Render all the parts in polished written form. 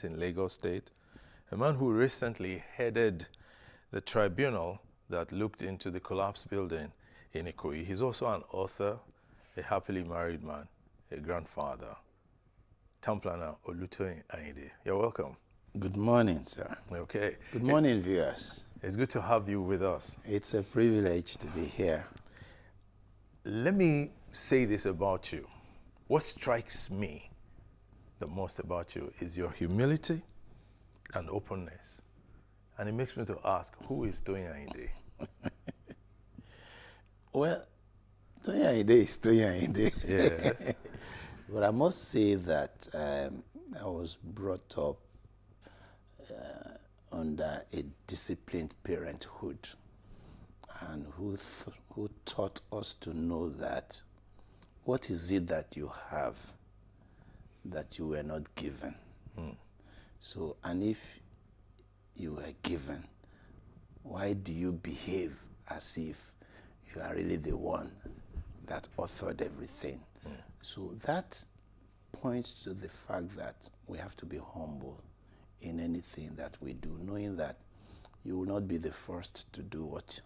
in Lagos State, a man who recently headed the tribunal that looked into the collapsed building in Ikoyi. He's also an author, a happily married man, a grandfather. Town planner Olutoyin Ayinde. You're welcome. Good morning, sir. Okay. Good morning, viewers. It's good to have you with us. It's a privilege to be here. Let me say this about you. What strikes me the most about you is your humility and openness. And it makes me to ask, who is Toyin Ayinde? Well, Toyin Ayinde is Toyin Ayinde. Yes. But I must say that I was brought up under a disciplined parenthood, and who taught us to know that what is it that you have that you were not given. So, and if you were given, why do you behave as if you are really the one that authored everything? So that points to the fact that we have to be humble in anything that we do, knowing that you will not be the first to do what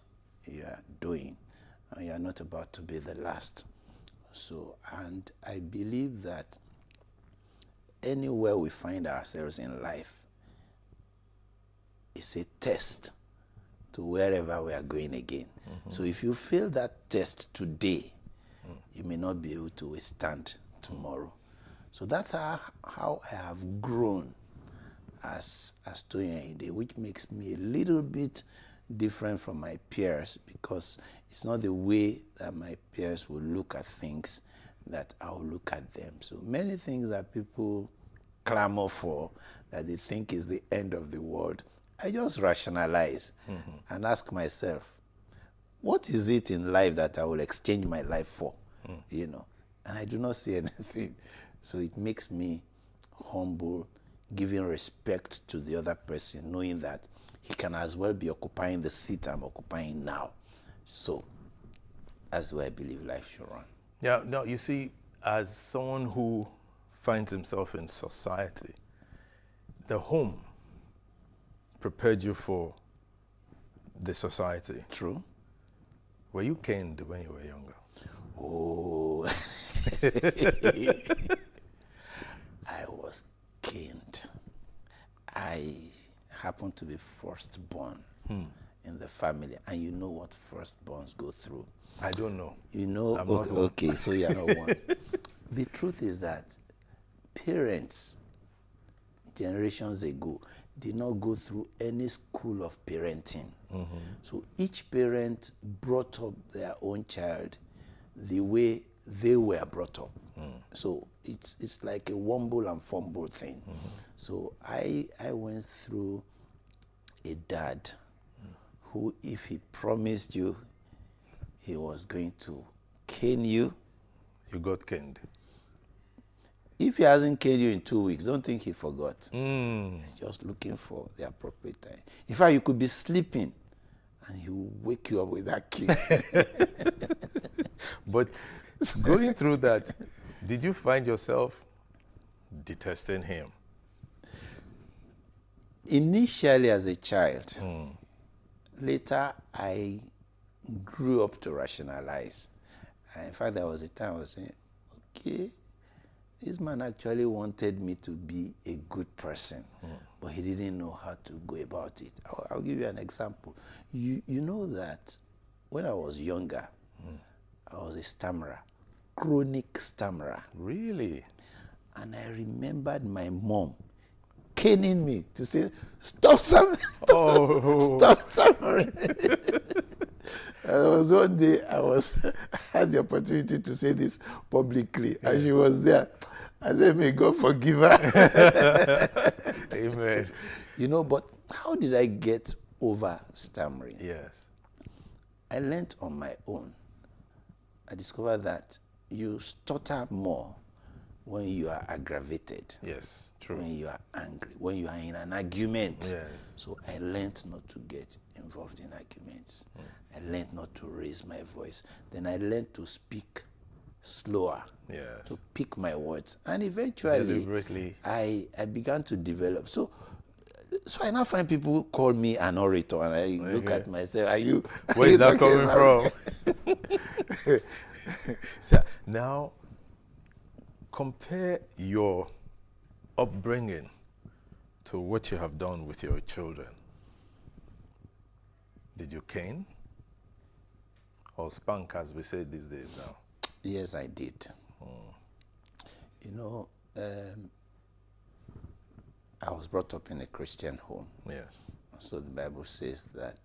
you are doing, and you are not about to be the last. So, and I believe that anywhere we find ourselves in life is a test to wherever we are going again. So if you fail that test today, you may not be able to withstand tomorrow. So that's how I have grown as Toyin Ayinde, which makes me a little bit different from my peers, because it's not the way that my peers will look at things that I will look at them. So many things that people clamor for, that they think is the end of the world, I just rationalize and ask myself, what is it in life that I will exchange my life for? You know, and I do not see anything. So it makes me humble, giving respect to the other person, knowing that he can as well be occupying the seat I'm occupying now. So that's where I believe life should run. Yeah, no, you see, as someone who finds himself in society, the home prepared you for the society. True. Were you caned when you were younger? Oh, I was caned. I happened to be firstborn in the family, and you know what firstborns go through. I don't know. You know, I'm not one. okay, so you're not one. The truth is that parents, generations ago, did not go through any school of parenting. So each parent brought up their own child the way they were brought up. So it's like a wumble and fumble thing. So I went through a dad who, if he promised you he was going to cane you, You got caned. if he hasn't caned you in 2 weeks, don't think he forgot. Mm. He's just looking for the appropriate time. In fact, you could be sleeping and he will wake you up with that cane. But going through that, did you find yourself detesting him? Initially as a child, later I grew up to rationalize. In fact, there was a time I was saying, okay, this man actually wanted me to be a good person, but he didn't know how to go about it. I'll give you an example. You know that when I was younger, I was a stammerer, chronic stammerer. Really? And I remembered my mom caning me to say, stop stammering, stop stammering. Was one day I had the opportunity to say this publicly, and she was there. I said, may God forgive her. Amen. You know, but how did I get over stammering? Yes. I learned on my own. I discovered that you stutter more when you are aggravated. Yes, true. When you are angry, when you are in an argument. Yes. So I learned not to get involved in arguments. I learned not to raise my voice. Then I learned to speak slower Yes. to pick my words. And eventually, Deliberately. I began to develop. So I now find people call me an orator, and I look at myself. Are you? Where is that coming from? So now, compare your upbringing to what you have done with your children. Did you cane or spank, as we say these days now? Yes, I did. You know, I was brought up in a Christian home. Yes. So the Bible says that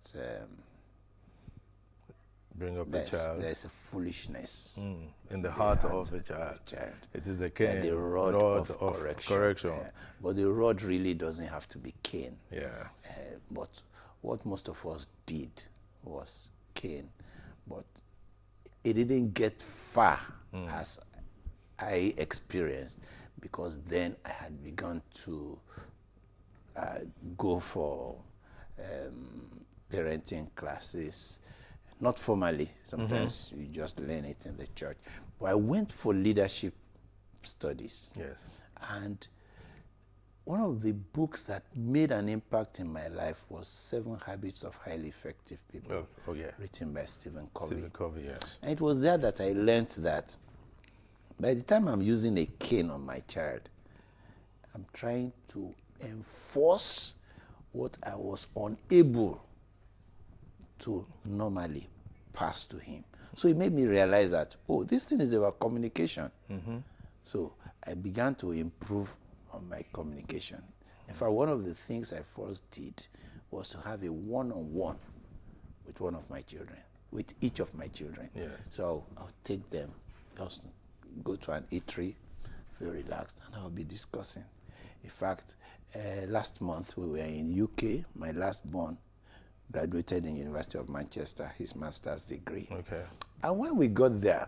Bring up a child there's a foolishness in the heart of a child. It is a cane, the rod of correction. Yeah. But the rod really doesn't have to be cane. Yeah. But what most of us did was cane. But it didn't get far as I experienced, because then I had begun to go for parenting classes, not formally. Sometimes you just learn it in the church. But I went for leadership studies. Yes. And one of the books that made an impact in my life was 7 Habits of Highly Effective People, written by Stephen Covey. Stephen Covey, yes. And it was there that I learned that by the time I'm using a cane on my child, I'm trying to enforce what I was unable to normally pass to him. So it made me realize that, this thing is about communication. So I began to improve on my communication. In fact, one of the things I first did was to have a one-on-one with one of my children, with each of my children. Yes. So I'll take them, just go to an eatery, feel relaxed, and I'll be discussing. In fact, last month we were in UK. My last born graduated in University of Manchester, his master's degree. Okay. And when we got there,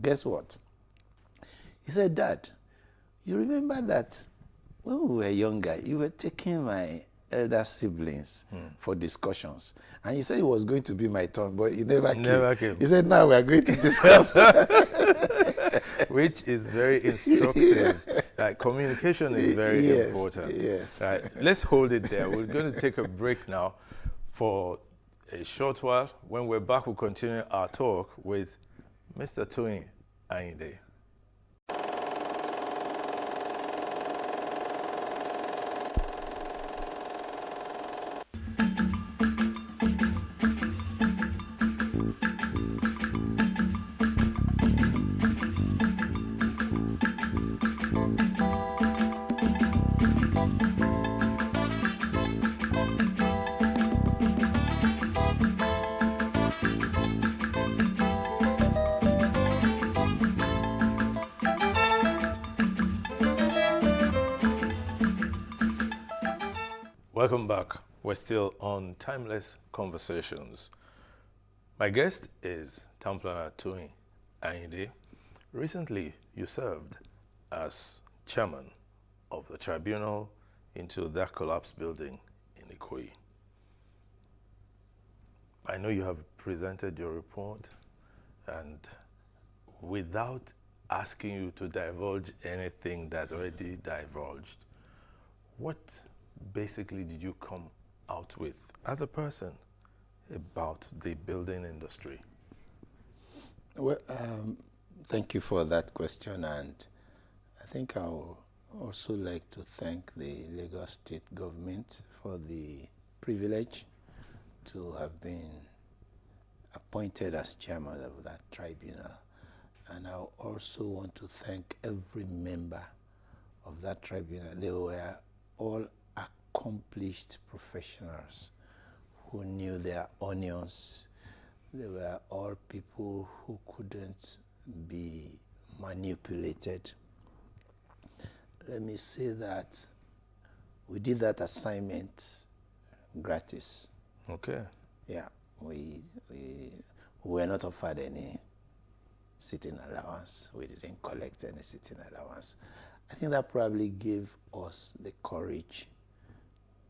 guess what? He said, "Dad, you remember that when we were younger, you were taking my elder siblings for discussions. And you said it was going to be my turn, but it never came. He said, now we are going to discuss." Which is very instructive. Like, communication is very important. Yes. Right. Let's hold it there. We're going to take a break now for a short while. When we're back, we'll continue our talk with Mr. Toyin Ayinde. Welcome back. We're still on Timeless Conversations. My guest is Tamplana Toyin Ayinde. Recently, you served as chairman of the tribunal into that collapsed building in Ikoyi. I know you have presented your report, and without asking you to divulge anything that's already divulged, what basically did you come out with as a person about the building industry? Well, thank you for that question, and I think I would also like to thank the Lagos State government for the privilege to have been appointed as chairman of that tribunal. And I also want to thank every member of that tribunal. They were all accomplished professionals who knew their onions. They were all people who couldn't be manipulated. Let me say that we did that assignment gratis. Okay. Yeah, we were not offered any sitting allowance. We didn't collect any sitting allowance. I think that probably gave us the courage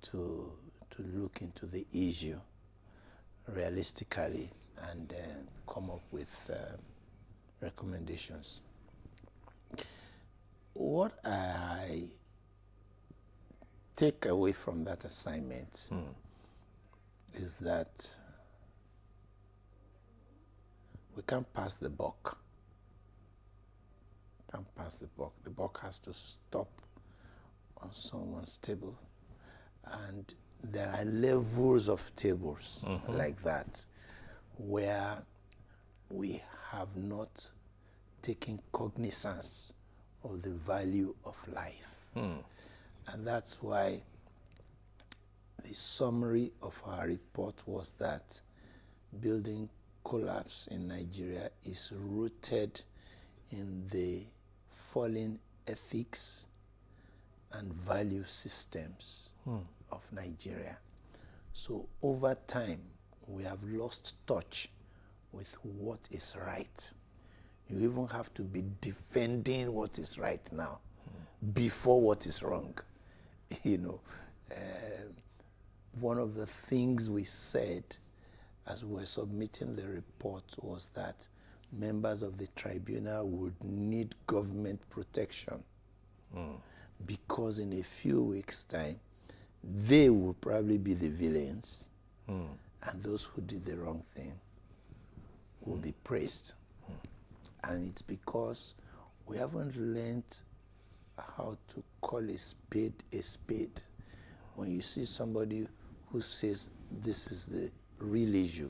to look into the issue realistically and come up with recommendations. What I take away from that assignment is that we can't pass the buck. Can't pass the buck. The buck has to stop on someone's table. And there are levels of tables like that where we have not taken cognizance of the value of life. And that's why the summary of our report was that building collapse in Nigeria is rooted in the fallen ethics and value systems of Nigeria. So over time, we have lost touch with what is right. You even have to be defending what is right now before what is wrong. You know, one of the things we said as we were submitting the report was that members of the tribunal would need government protection because in a few weeks' time, they will probably be the villains, and those who did the wrong thing will be praised. And it's because we haven't learned how to call a spade a spade. When you see somebody who says this is the real issue,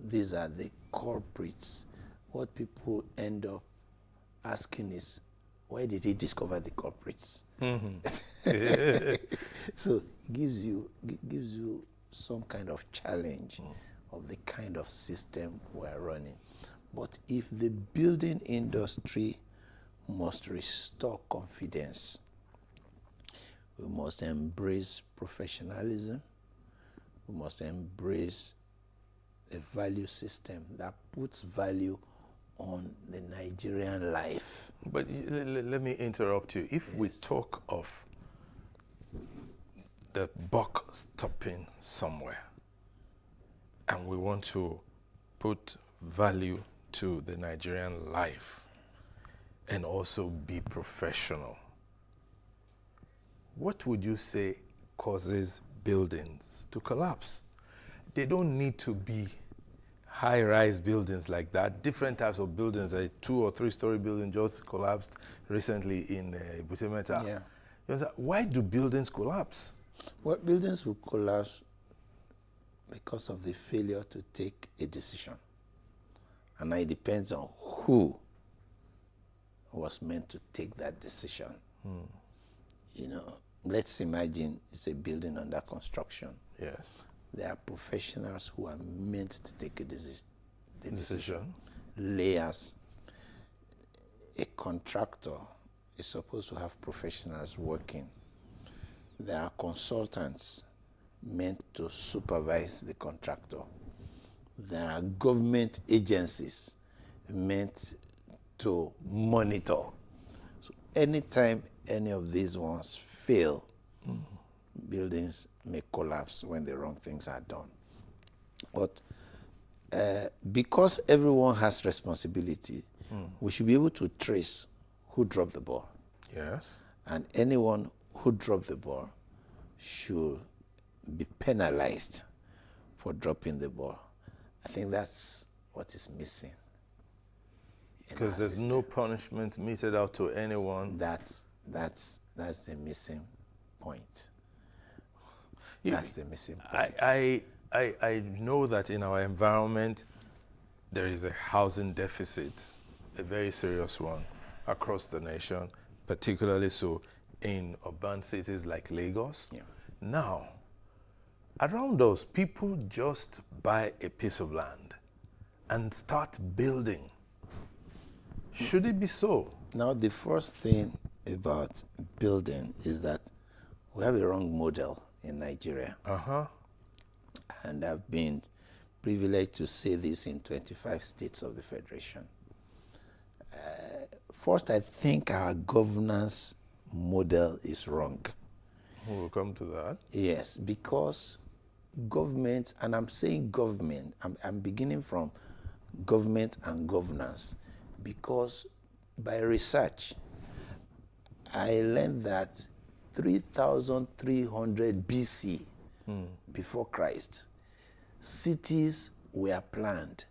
these are the culprits, what people end up asking is, where did he discover the culprits? So it gives you some kind of challenge of the kind of system we're running. But if the building industry must restore confidence, we must embrace professionalism, we must embrace a value system that puts value on the Nigerian life. But let me interrupt you. If we talk of the buck stopping somewhere, and we want to put value to the Nigerian life and also be professional, what would you say causes buildings to collapse? They don't need to be high-rise buildings like that. Different types of buildings. A 2- or 3-story building just collapsed recently in Butemeta. Yeah. You know, why do buildings collapse? Well, buildings will collapse because of the failure to take a decision. And it depends on who was meant to take that decision. You know, let's imagine it's a building under construction. Yes. There are professionals who are meant to take a decision. Layers. A contractor is supposed to have professionals working. There are consultants meant to supervise the contractor. There are government agencies meant to monitor. So anytime any of these ones fail, buildings may collapse when the wrong things are done. But because everyone has responsibility, we should be able to trace who dropped the ball. Yes. And anyone who dropped the ball should be penalized for dropping the ball. I think that's what is missing. Because there's system. no punishment meted out to anyone. That's the missing point. That's the missing point. I know that in our environment there is a housing deficit, a very serious one across the nation, particularly so in urban cities like Lagos. Yeah. Now, around us, people just buy a piece of land and start building. Should it be so? Now, the first thing about building is that we have a wrong model in Nigeria. And I've been privileged to say this in 25 states of the Federation. First, I think our governance model is wrong. We'll come to that. Yes, because government, and I'm saying government, I'm beginning from government and governance, because by research, I learned that 3,300 BC, before Christ, cities were planned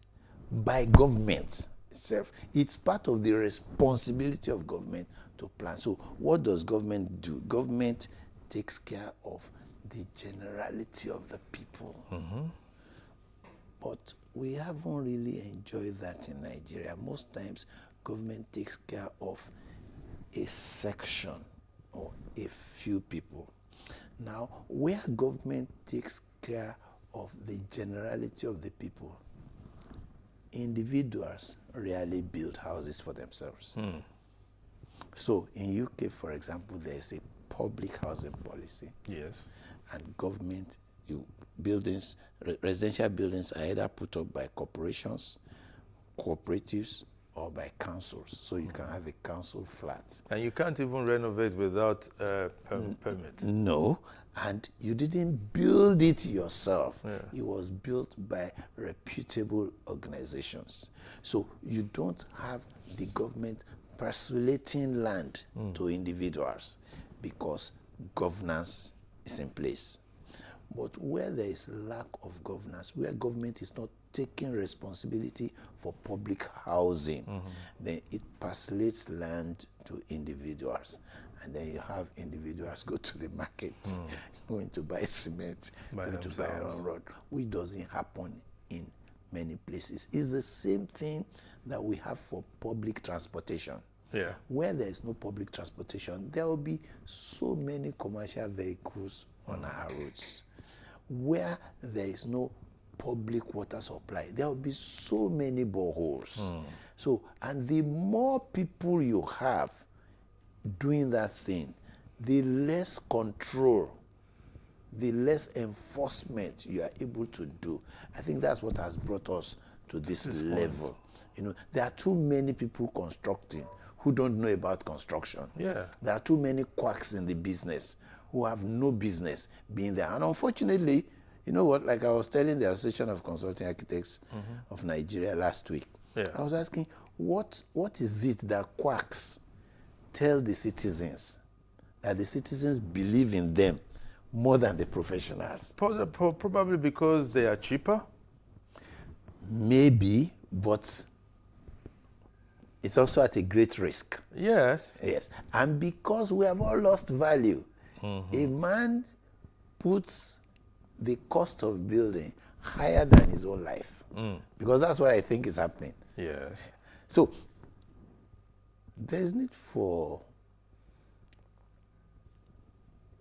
by government itself. It's part of the responsibility of government to plan. So what does government do? Government takes care of the generality of the people. But we haven't really enjoyed that in Nigeria. Most times, government takes care of a section or a few people. Now, where government takes care of the generality of the people, individuals rarely build houses for themselves. So in UK, for example, there is a public housing policy. Yes. And government, residential buildings are either put up by corporations, cooperatives, or by councils. So you can have a council flat. And you can't even renovate without permits. No, and you didn't build it yourself. Yeah. It was built by reputable organizations. So you don't have the government persuading land to individuals because governance is in place. But where there is lack of governance, where government is not taking responsibility for public housing, then it persuades land to individuals. And then you have individuals go to the markets, going to buy cement, going to buy iron rod, which doesn't happen in many places. It's the same thing that we have for public transportation. Yeah. Where there is no public transportation, there will be so many commercial vehicles on our roads. Where there is no public water supply, there will be so many boreholes. So, and the more people you have doing that thing, the less control, the less enforcement you are able to do. I think that's what has brought us to this level. You know, there are too many people constructing who don't know about construction. Yeah. There are too many quacks in the business who have no business being there. And unfortunately, you know what, like I was telling the Association of Consulting Architects of Nigeria last week, I was asking, what is it that quacks tell the citizens, that the citizens believe in them more than the professionals? Probably because they are cheaper? Maybe, but it's also at a great risk. Yes. Yes. And because we have all lost value, a man puts the cost of building higher than his own life. Because that's what I think is happening. Yes. So there's need for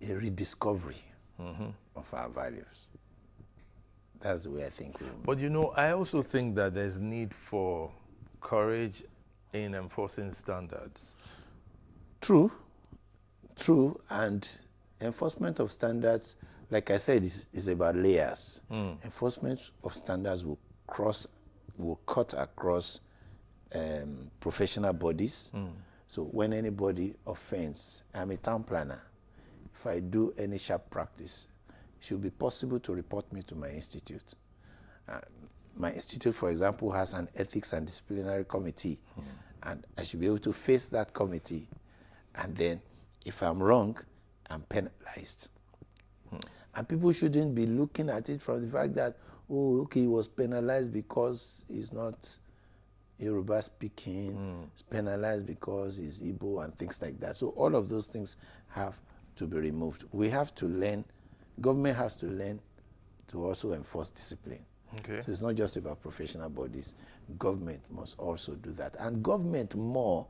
a rediscovery of our values. That's the way I think we. But you know, I also think that there's need for courage in enforcing standards. True, and enforcement of standards, like I said, is about layers. Enforcement of standards will cut across professional bodies. So when anybody offends, I'm a town planner. If I do any sharp practice, it should be possible to report me to my institute. My institute, for example, has an ethics and disciplinary committee, and I should be able to face that committee. And then, if I'm wrong, I'm penalized. And people shouldn't be looking at it from the fact that, oh, okay, he was penalized because he's not Yoruba speaking, he's penalized because he's Igbo and things like that. So all of those things have to be removed. We have to learn, government has to learn to also enforce discipline. Okay. So it's not just about professional bodies. Government must also do that. And government more,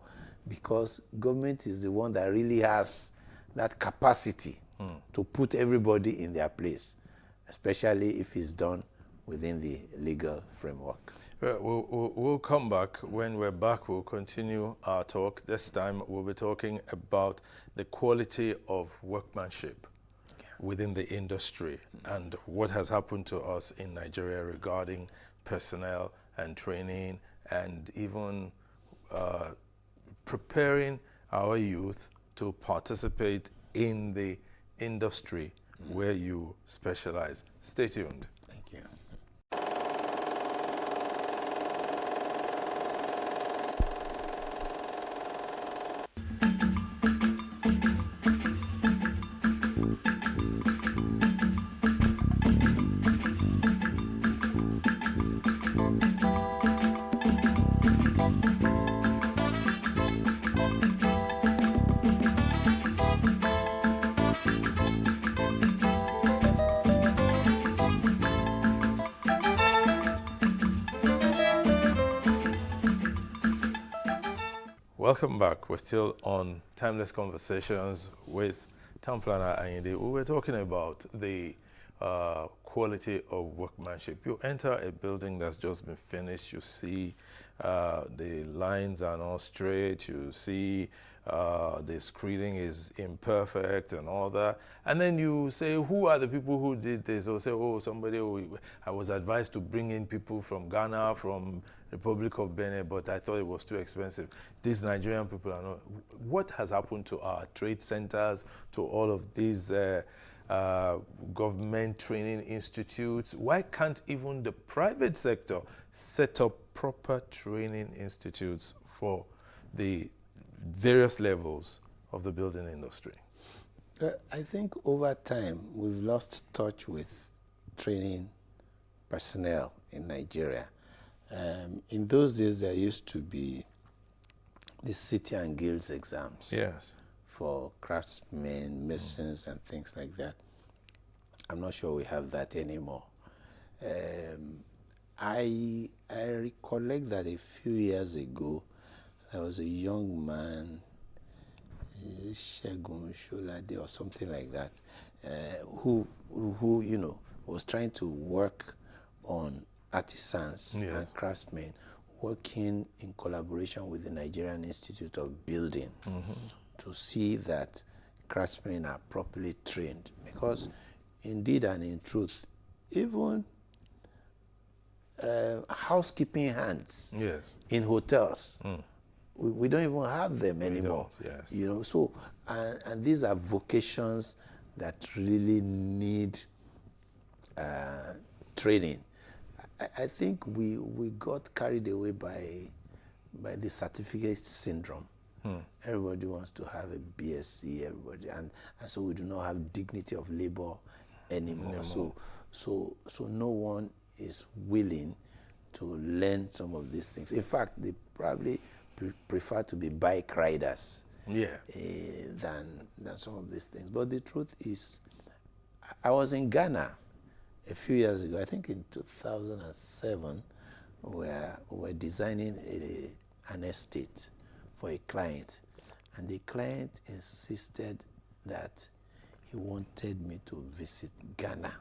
because government is the one that really has that capacity to put everybody in their place, especially if it's done within the legal framework. We'll come back. When we're back, we'll continue our talk. This time, we'll be talking about the quality of workmanship within the industry and what has happened to us in Nigeria regarding personnel and training and even preparing our youth to participate in the industry where you specialize. Stay tuned. Thank you. Welcome back. We're still on Timeless Conversations with Town Planner Ayinde. We were talking about the quality of workmanship. You enter a building that's just been finished, you see the lines are not straight, you see the screening is imperfect and all that. And then you say, who are the people who did this? Or say, oh, somebody, I was advised to bring in people from Ghana, from Republic of Benin, but I thought it was too expensive. These Nigerian people are not. What has happened to our trade centers, to all of these government training institutes? Why can't even the private sector set up proper training institutes for the various levels of the building industry? I think over time we've lost touch with training personnel in Nigeria. In those days, there used to be the city and guilds exams. Yes. For craftsmen, masons, and things like that. I'm not sure we have that anymore. I recollect that a few years ago, there was a young man, Shegun Sholade or something like that, who was trying to work on artisans Yes. and craftsmen, working in collaboration with the Nigerian Institute of Building to see that craftsmen are properly trained. Because indeed and in truth, even housekeeping hands Yes. in hotels, we don't even have them anymore. Yes. So and these are vocations that really need training. I think we got carried away by the certificate syndrome. Everybody wants to have a BSc, everybody, and so we do not have dignity of labor anymore. So no one is willing to learn some of these things. In fact, they probably prefer to be bike riders than some of these things. But the truth is, I was in Ghana a few years ago, I think in 2007, we were designing an estate for a client, and the client insisted that he wanted me to visit Ghana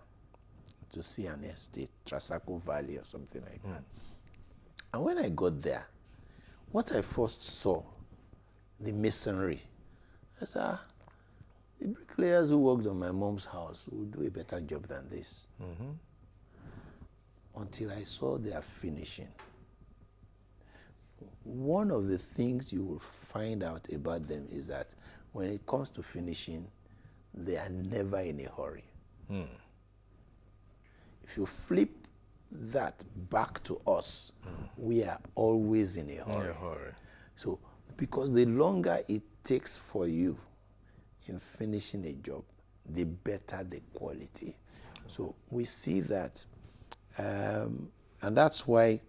to see an estate, Trasaco Valley or something like that. And when I got there, what I first saw, the masonry, I said, the bricklayers who worked on my mom's house will do a better job than this. Until I saw their finishing. One of the things you will find out about them is that when it comes to finishing, they are never in a hurry. If you flip that back to us, we are always in a hurry. So, because the longer it takes for you in finishing a job, the better the quality. So we see that, and that's why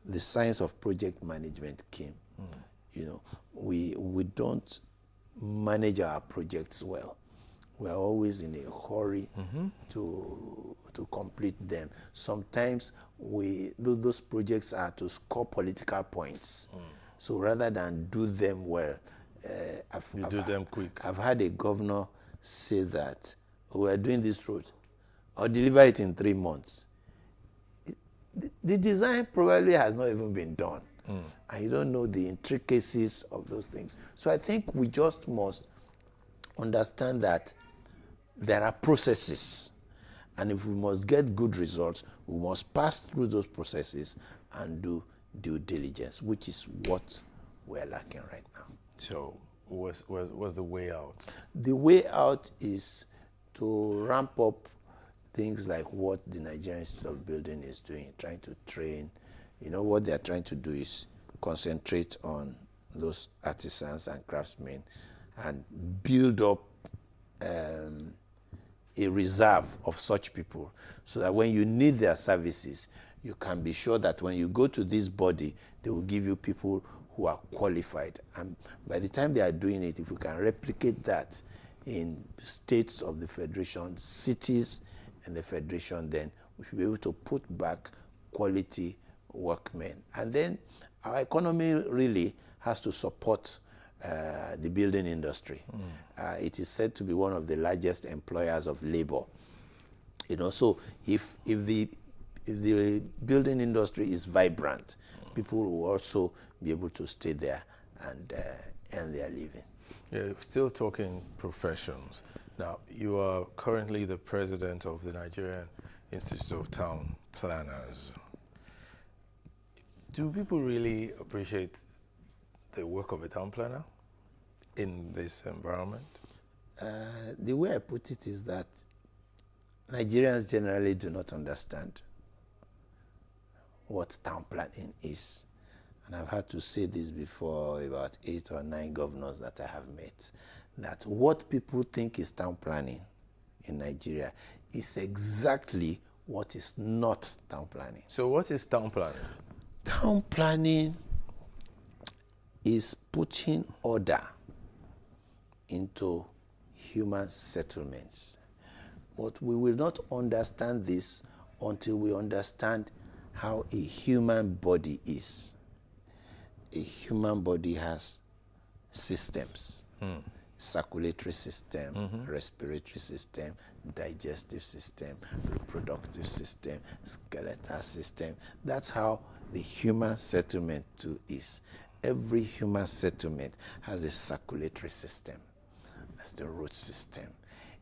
the science of project management came. We don't manage our projects well. We are always in a hurry to complete them. Sometimes those projects are to score political points. So rather than do them well, do them quick. I've had a governor say that we are doing this road, I'll deliver it in 3 months. The design probably has not even been done, and you don't know the intricacies of those things. So I think we just must understand that there are processes, and if we must get good results, we must pass through those processes and do due diligence, which is what we're lacking right now. So what's the way out? The way out is to ramp up things like what the Nigerian Institute of Building is doing, trying to train. What they're trying to do is concentrate on those artisans and craftsmen and build up a reserve of such people, so that when you need their services, you can be sure that when you go to this body, they will give you people who are qualified. And by the time they are doing it, if we can replicate that in states of the Federation, cities and the Federation, then we should be able to put back quality workmen. And then our economy really has to support the building industry. It is said to be one of the largest employers of labor. So if the building industry is vibrant, people will also be able to stay there and earn their living. Yeah, still talking professions. Now, you are currently the president of the Nigerian Institute of Town Planners. Do people really appreciate the work of a town planner in this environment? The way I put it is that Nigerians generally do not understand what town planning is. And I've had to say this before about 8 or 9 governors that I have met, that what people think is town planning in Nigeria is exactly what is not town planning. So what is town planning? Town planning is putting order into human settlements. But we will not understand this until we understand how a human body is. A human body has systems. Circulatory system, respiratory system, digestive system, reproductive system, skeletal system. That's how the human settlement too is. Every human settlement has a circulatory system. That's the root system.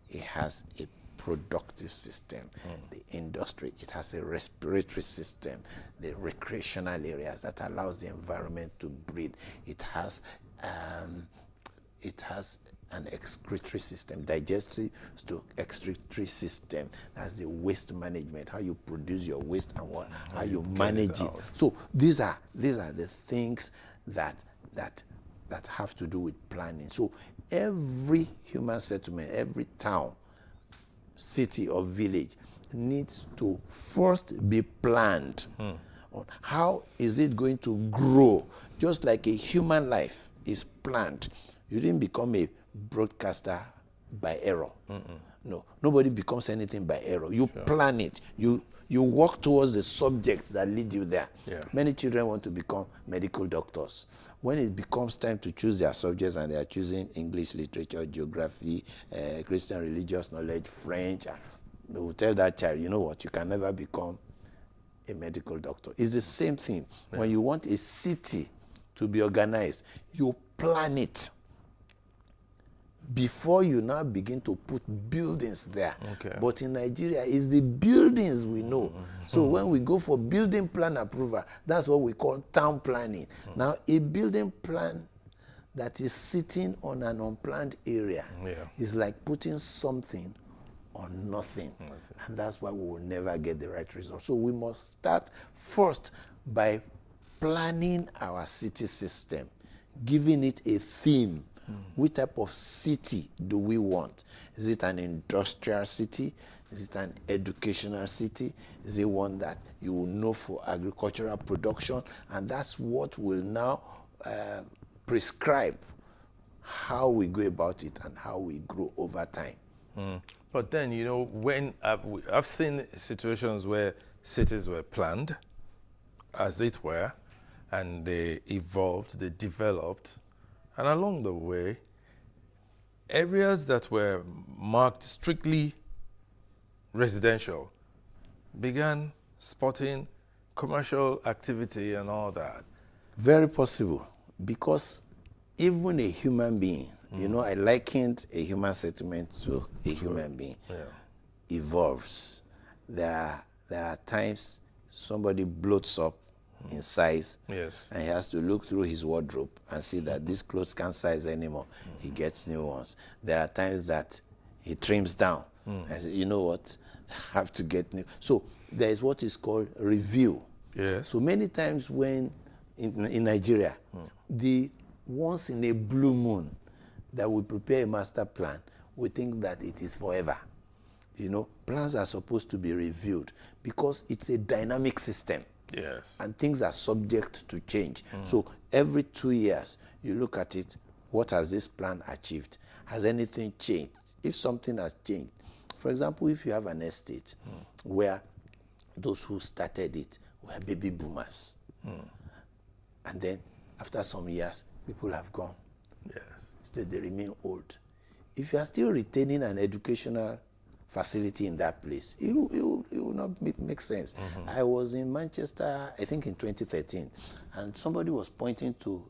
It has a productive system. The industry, it has a respiratory system. The recreational areas that allows the environment to breathe. It has an excretory system, digestive to excretory system. That's the waste management, how you produce your waste and how you manage it. So these are the things that have to do with planning. So every human settlement, every town, city or village needs to first be planned on how is it going to grow, just like a human life is planned. You didn't become a broadcaster by error. No, nobody becomes anything by error. You plan it. You work towards the subjects that lead you there. Many children want to become medical doctors. When it becomes time to choose their subjects and they are choosing English literature, geography, Christian religious knowledge, French, they will tell that child, you know what, you can never become a medical doctor. It's the same thing. When you want a city to be organized, you plan it before you now begin to put buildings there. But in Nigeria, it's the buildings we know. So when we go for building plan approval, that's what we call town planning. Now, a building plan that is sitting on an unplanned area is like putting something on nothing. And that's why we will never get the right result. So we must start first by planning our city system, giving it a theme. What type of city do we want? Is it an industrial city? Is it an educational city? Is it one that you will know for agricultural production? And that's what will now prescribe how we go about it and how we grow over time. But then, when I've seen situations where cities were planned, as it were, and they evolved, they developed, and along the way, areas that were marked strictly residential began spotting commercial activity and all that. Very possible, because even a human being, I likened a human settlement to a human being, evolves. There are times somebody bloats up in size, and he has to look through his wardrobe and see that these clothes can't size anymore. He gets new ones. There are times that he trims down and says, you know what, I have to get new. So there is what is called review. So many times when in Nigeria, the once in a blue moon that we prepare a master plan, we think that it is forever. Plans are supposed to be reviewed because it's a dynamic system. And things are subject to change. So every 2 years, you look at it, what has this plan achieved? Has anything changed? If something has changed, for example, if you have an estate where those who started it were baby boomers, And then after some years, people have gone. Yes. Still, they remain old. If you are still retaining an educational facility in that place, it will not make sense. I was in Manchester, I think in 2013, and somebody was pointing to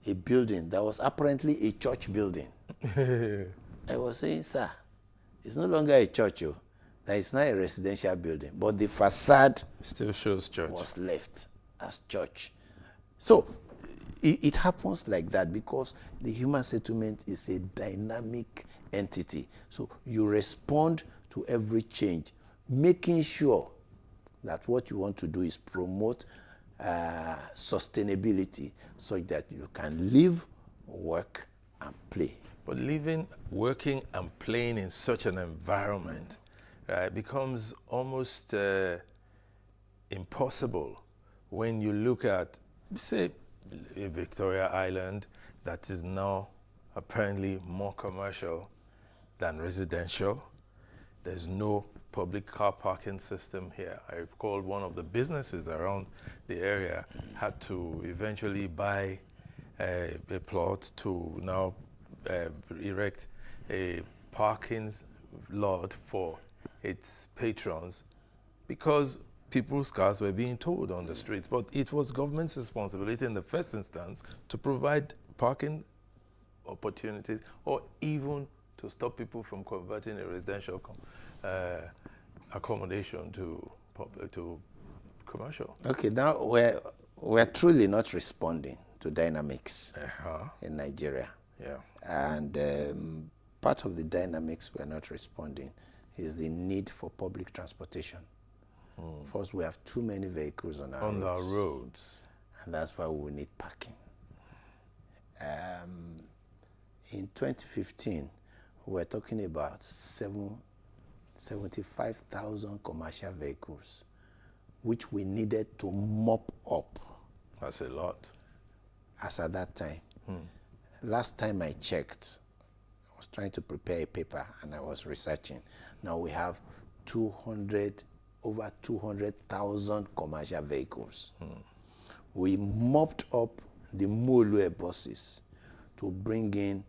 a building that was apparently a church building. I was saying, sir, it's no longer a church. That it's not a residential building, but the facade Still shows church. was left as church. So it happens like that because the human settlement is a dynamic entity. So you respond to every change, making sure that what you want to do is promote sustainability so that you can live, work, and play. But living, working, and playing in such an environment becomes almost impossible when you look at, say, Victoria Island, that is now apparently more commercial than residential. There's no public car parking system here. I recall one of the businesses around the area had to eventually buy a plot to now erect a parking lot for its patrons because people's cars were being towed on the streets. But it was government's responsibility in the first instance to provide parking opportunities or even to stop people from converting a residential accommodation to commercial. Okay, now we're truly not responding to dynamics in Nigeria. Yeah. And part of the dynamics we're not responding is the need for public transportation. First, we have too many vehicles on our roads. And that's why we need parking. In 2015, we were talking about 75,000 commercial vehicles, which we needed to mop up. That's a lot. As at that time. Last time I checked, I was trying to prepare a paper and I was researching. Now we have over 200,000 commercial vehicles. We mopped up the Molue buses to bring in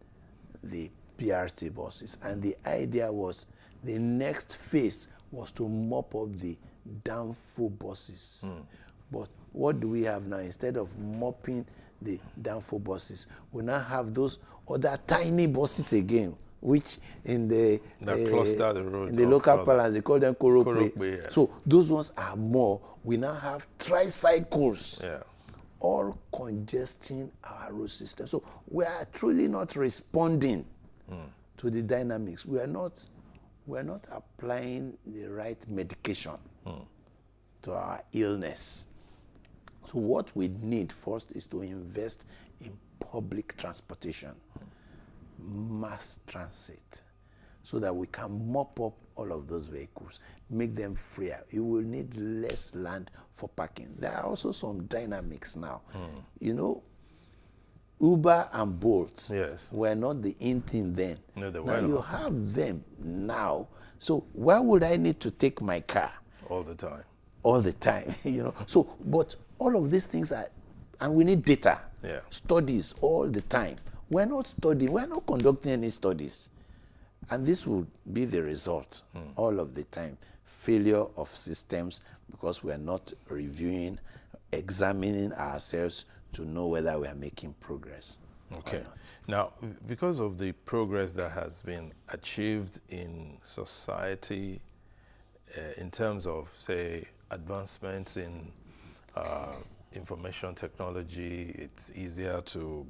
the PRT buses. And the idea was the next phase was to mop up the Danfo buses. But what do we have now? Instead of mopping the Danfo buses, we now have those other tiny buses again, which in the cluster the road in the local parlance they call them Korope. Yes. So those ones are more. We now have tricycles, all congesting our road system. So we are truly not responding to the dynamics. We are not applying the right medication to our illness. So what we need first is to invest in public transportation, mass transit, so that we can mop up all of those vehicles, make them freer. You will need less land for parking. There are also some dynamics now. You know, Uber and Bolt were not the in thing then. No, they now weren't. You have them now. So why would I need to take my car? All the time. All the time, you know. So, but all of these things are, and we need data, studies all the time. We're not studying, we're not conducting any studies. And this will be the result all of the time. Failure of systems because we're not reviewing, examining ourselves to know whether we are making progress. Okay. Now, because of the progress that has been achieved in society in terms of, say, advancements in information technology, it's easier to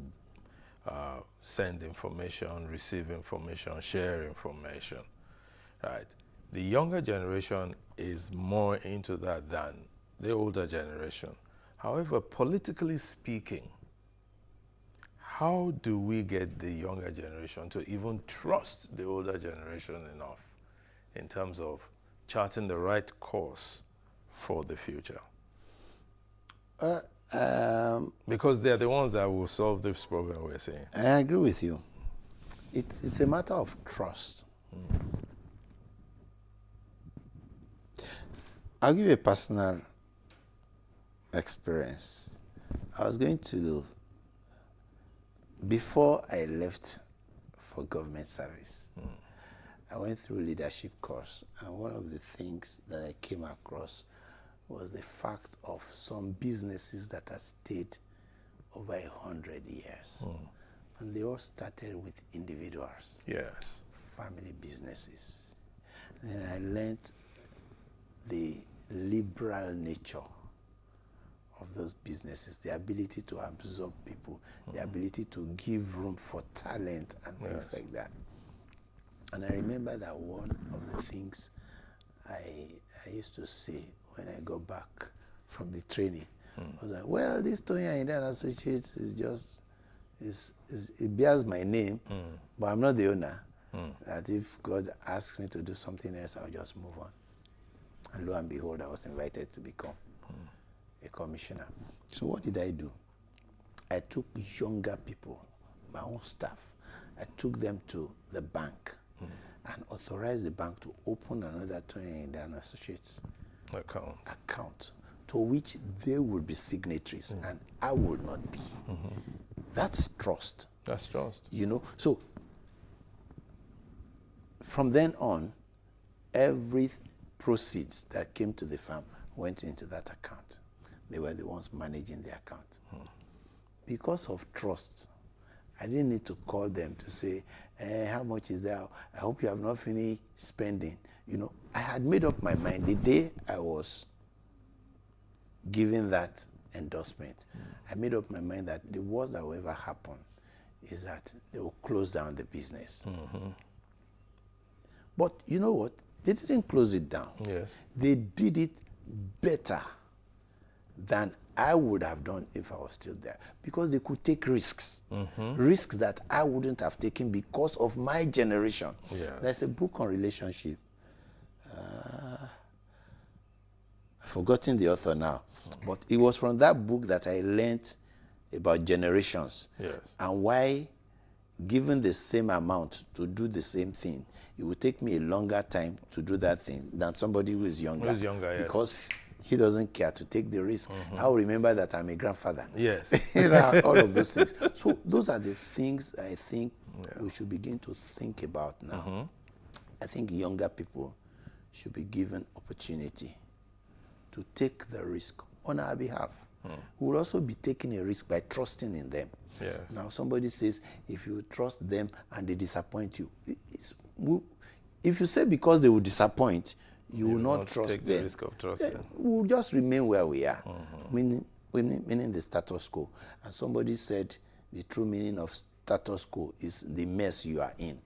send information, receive information, share information, right? The younger generation is more into that than the older generation. However, politically speaking, how do we get the younger generation to even trust the older generation enough in terms of charting the right course for the future? Because they're the ones that will solve this problem we're seeing. I agree with you. It's a matter of trust. I'll give you a personal experience. I was going to, before I left for government service, I went through leadership course, and one of the things that I came across was the fact of some businesses that have stayed over 100 years. And they all started with individuals. Yes. Family businesses. And I learned the liberal nature of those businesses, the ability to absorb people, the ability to give room for talent and things like that. And I remember that one of the things I used to say when I got back from the training was like, well, this Tony and Associates is just, it bears my name, but I'm not the owner. That if God asks me to do something else, I'll just move on. And lo and behold, I was invited to become a commissioner. So what did I do? I took younger people, my own staff, I took them to the bank and authorized the bank to open another Tony and Associates account to which they will be signatories and I will not be. That's trust. That's trust. You know, so from then on, every proceeds that came to the firm went into that account. They were the ones managing the account. Because of trust, I didn't need to call them to say, how much is there? I hope you have not finished spending. You know, I had made up my mind the day I was given that endorsement. I made up my mind that the worst that will ever happen is that they will close down the business. But you know what? They didn't close it down. Yes. They did it better than I would have done if I was still there, because they could take risks, risks that I wouldn't have taken because of my generation. Yeah. There's a book on relationship. I've forgotten the author now, but it was from that book that I learned about generations. Yes. And why, given the same amount to do the same thing, it would take me a longer time to do that thing than somebody who is younger. Yes. Because he doesn't care to take the risk. I'll remember that I'm a grandfather. Yes. You know, all of those things. So those are the things I think we should begin to think about now. I think younger people should be given opportunity to take the risk on our behalf. We will also be taking a risk by trusting in them. Yes. Now somebody says, if you trust them and they disappoint you, if you say because they will disappoint, you will not trust take them. The risk of trusting. We'll just remain where we are, meaning the status quo. And somebody said the true meaning of status quo is the mess you are in.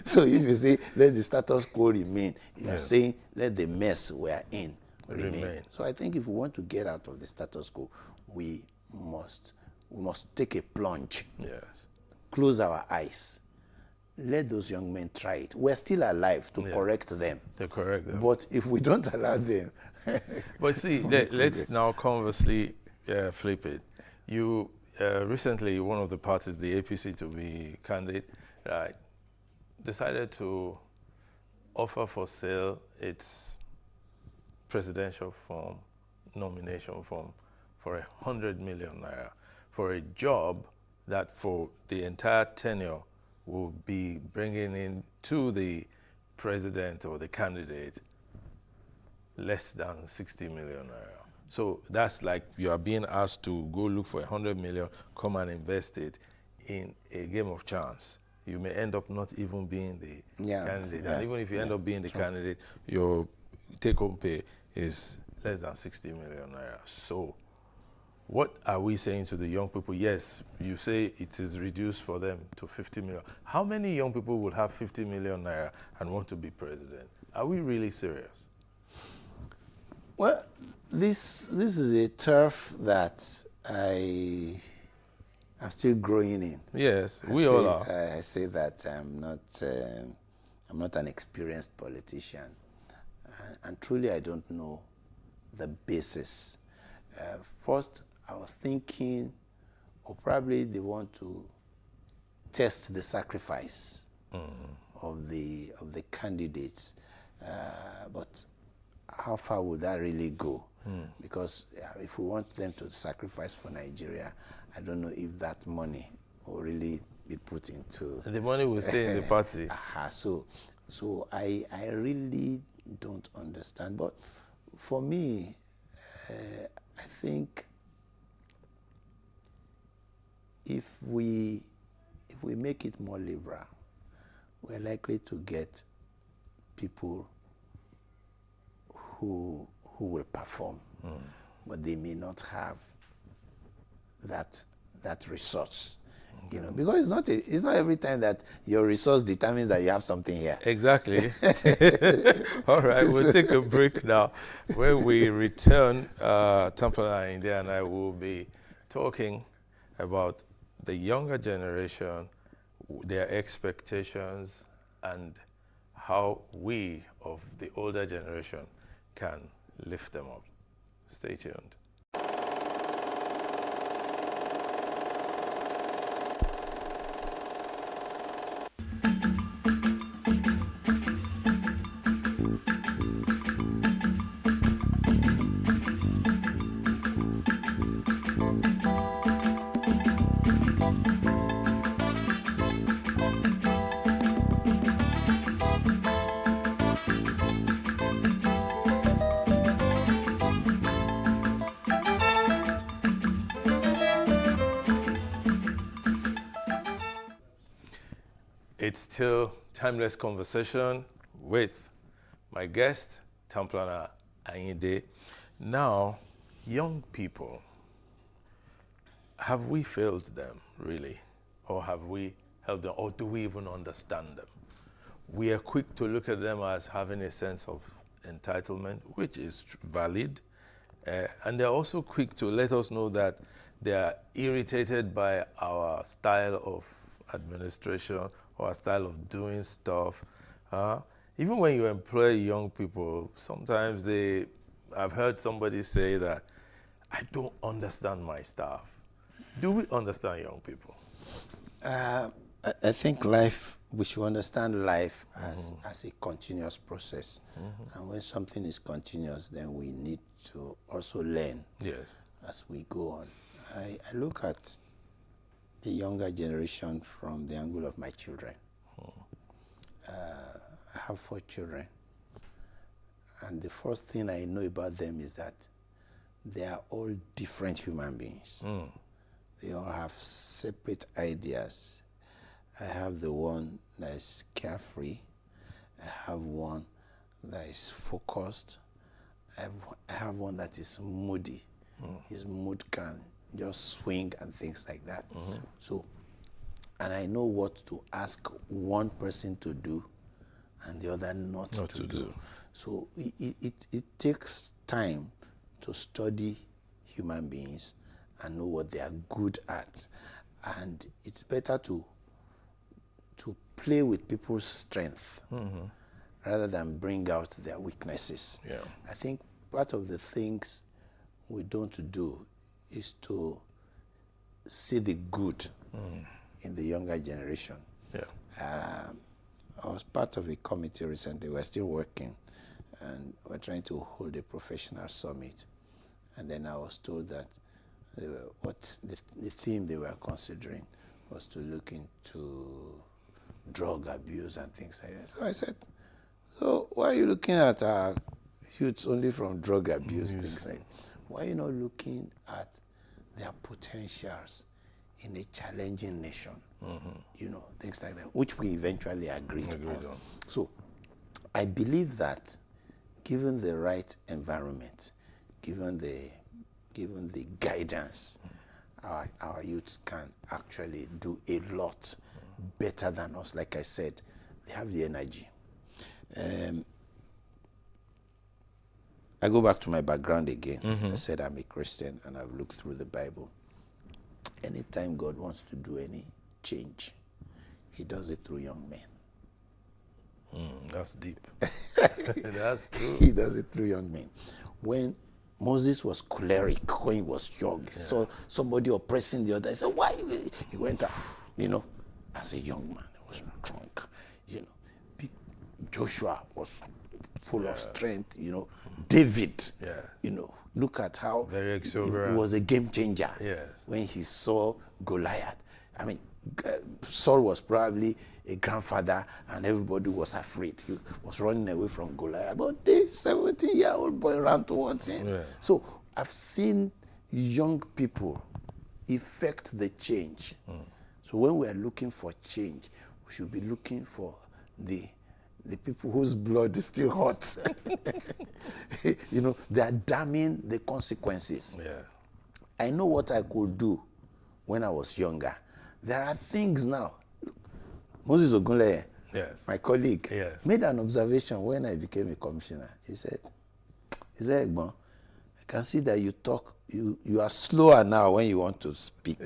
So if you say let the status quo remain, you are saying let the mess we are in remain. So I think if we want to get out of the status quo, we must take a plunge. Yes. Close our eyes. Let those young men try it. We're still alive to correct them. To correct them. But if we don't allow them... But see, let's now conversely flip it. You recently, one of the parties, the APC to be candidate, right, decided to offer for sale its presidential form, nomination form, for 100 million naira for a job that for the entire tenure will be bringing in to the president or the candidate less than 60 million naira. So that's like you are being asked to go look for 100 million, come and invest it in a game of chance. You may end up not even being the candidate. And even if you end up being the candidate, your take-home pay is less than 60 million naira. So what are we saying to the young people? Yes, you say it is reduced for them to 50 million. How many young people will have 50 million naira and want to be president? Are we really serious? Well, this is a turf that I'm still growing in. Yes, we all are. I say that I'm not an experienced politician, and truly I don't know the basis. First, I was thinking, or probably they want to test the sacrifice of the candidates, but how far would that really go? Because if we want them to sacrifice for Nigeria, I don't know if that money will really be put into... The money will stay in the party. So I really don't understand. But for me, I think if we make it more liberal, we're likely to get people who will perform, but they may not have that resource. You know, because it's not every time that your resource determines that you have something here. Exactly. All right, we'll take a break now. When we return, Tamplana India and I will be talking about the younger generation, their expectations, and how we of the older generation can lift them up. Stay tuned. It's still Timeless Conversation with my guest, Tamplana Ayinde. Now, young people, have we failed them, really? Or have we helped them? Or do we even understand them? We are quick to look at them as having a sense of entitlement, which is valid. And they're also quick to let us know that they are irritated by our style of administration or our style of doing stuff. Even when you employ young people, sometimes I've heard somebody say that, I don't understand my staff. Do we understand young people? I think we should understand life as a continuous process. And when something is continuous, then we need to also learn as we go on. I look at the younger generation from the angle of my children. I have 4 children. And the first thing I know about them is that they are all different human beings. They all have separate ideas. I have the one that is carefree. I have one that is focused. I have one that is moody. His mood can just swing and things like that. So, and I know what to ask one person to do and the other not to do. So it takes time to study human beings and know what they are good at. And it's better to play with people's strength rather than bring out their weaknesses. I think part of the things we don't do is to see the good in the younger generation. I was part of a committee recently. We're still working, and we're trying to hold a professional summit. And then I was told that the theme they were considering was to look into drug abuse and things like that. So I said, so why are you looking at our youths only from drug abuse, things like that? Why are you not looking at their potentials in a challenging nation? You know, things like that, which we eventually agreed on. So I believe that given the right environment, given the guidance, our youths can actually do a lot better than us. Like I said, they have the energy. I go back to my background again. I said I'm a Christian and I've looked through the Bible. Anytime God wants to do any change, he does it through young men. That's deep. That's true. He does it through young men. When Moses was choleric, when he was young, he saw somebody oppressing the other. He said, why? He went out, as a young man. He was drunk, Joshua was full of strength, David, Yes. Look at how Very he exuberant. was a game changer. Yes. When he saw Goliath. I mean, Saul was probably a grandfather and everybody was afraid. He was running away from Goliath. But this 17-year-old boy ran towards him. Yeah. So I've seen young people effect the change. So when we are looking for change, we should be looking for the people whose blood is still hot. They are damning the consequences. Yes. I know what I could do when I was younger. There are things now. Moses Ogunleye, Yes. my colleague, Yes. made an observation when I became a commissioner. He said, Egbon, I can see that you talk, you are slower now when you want to speak.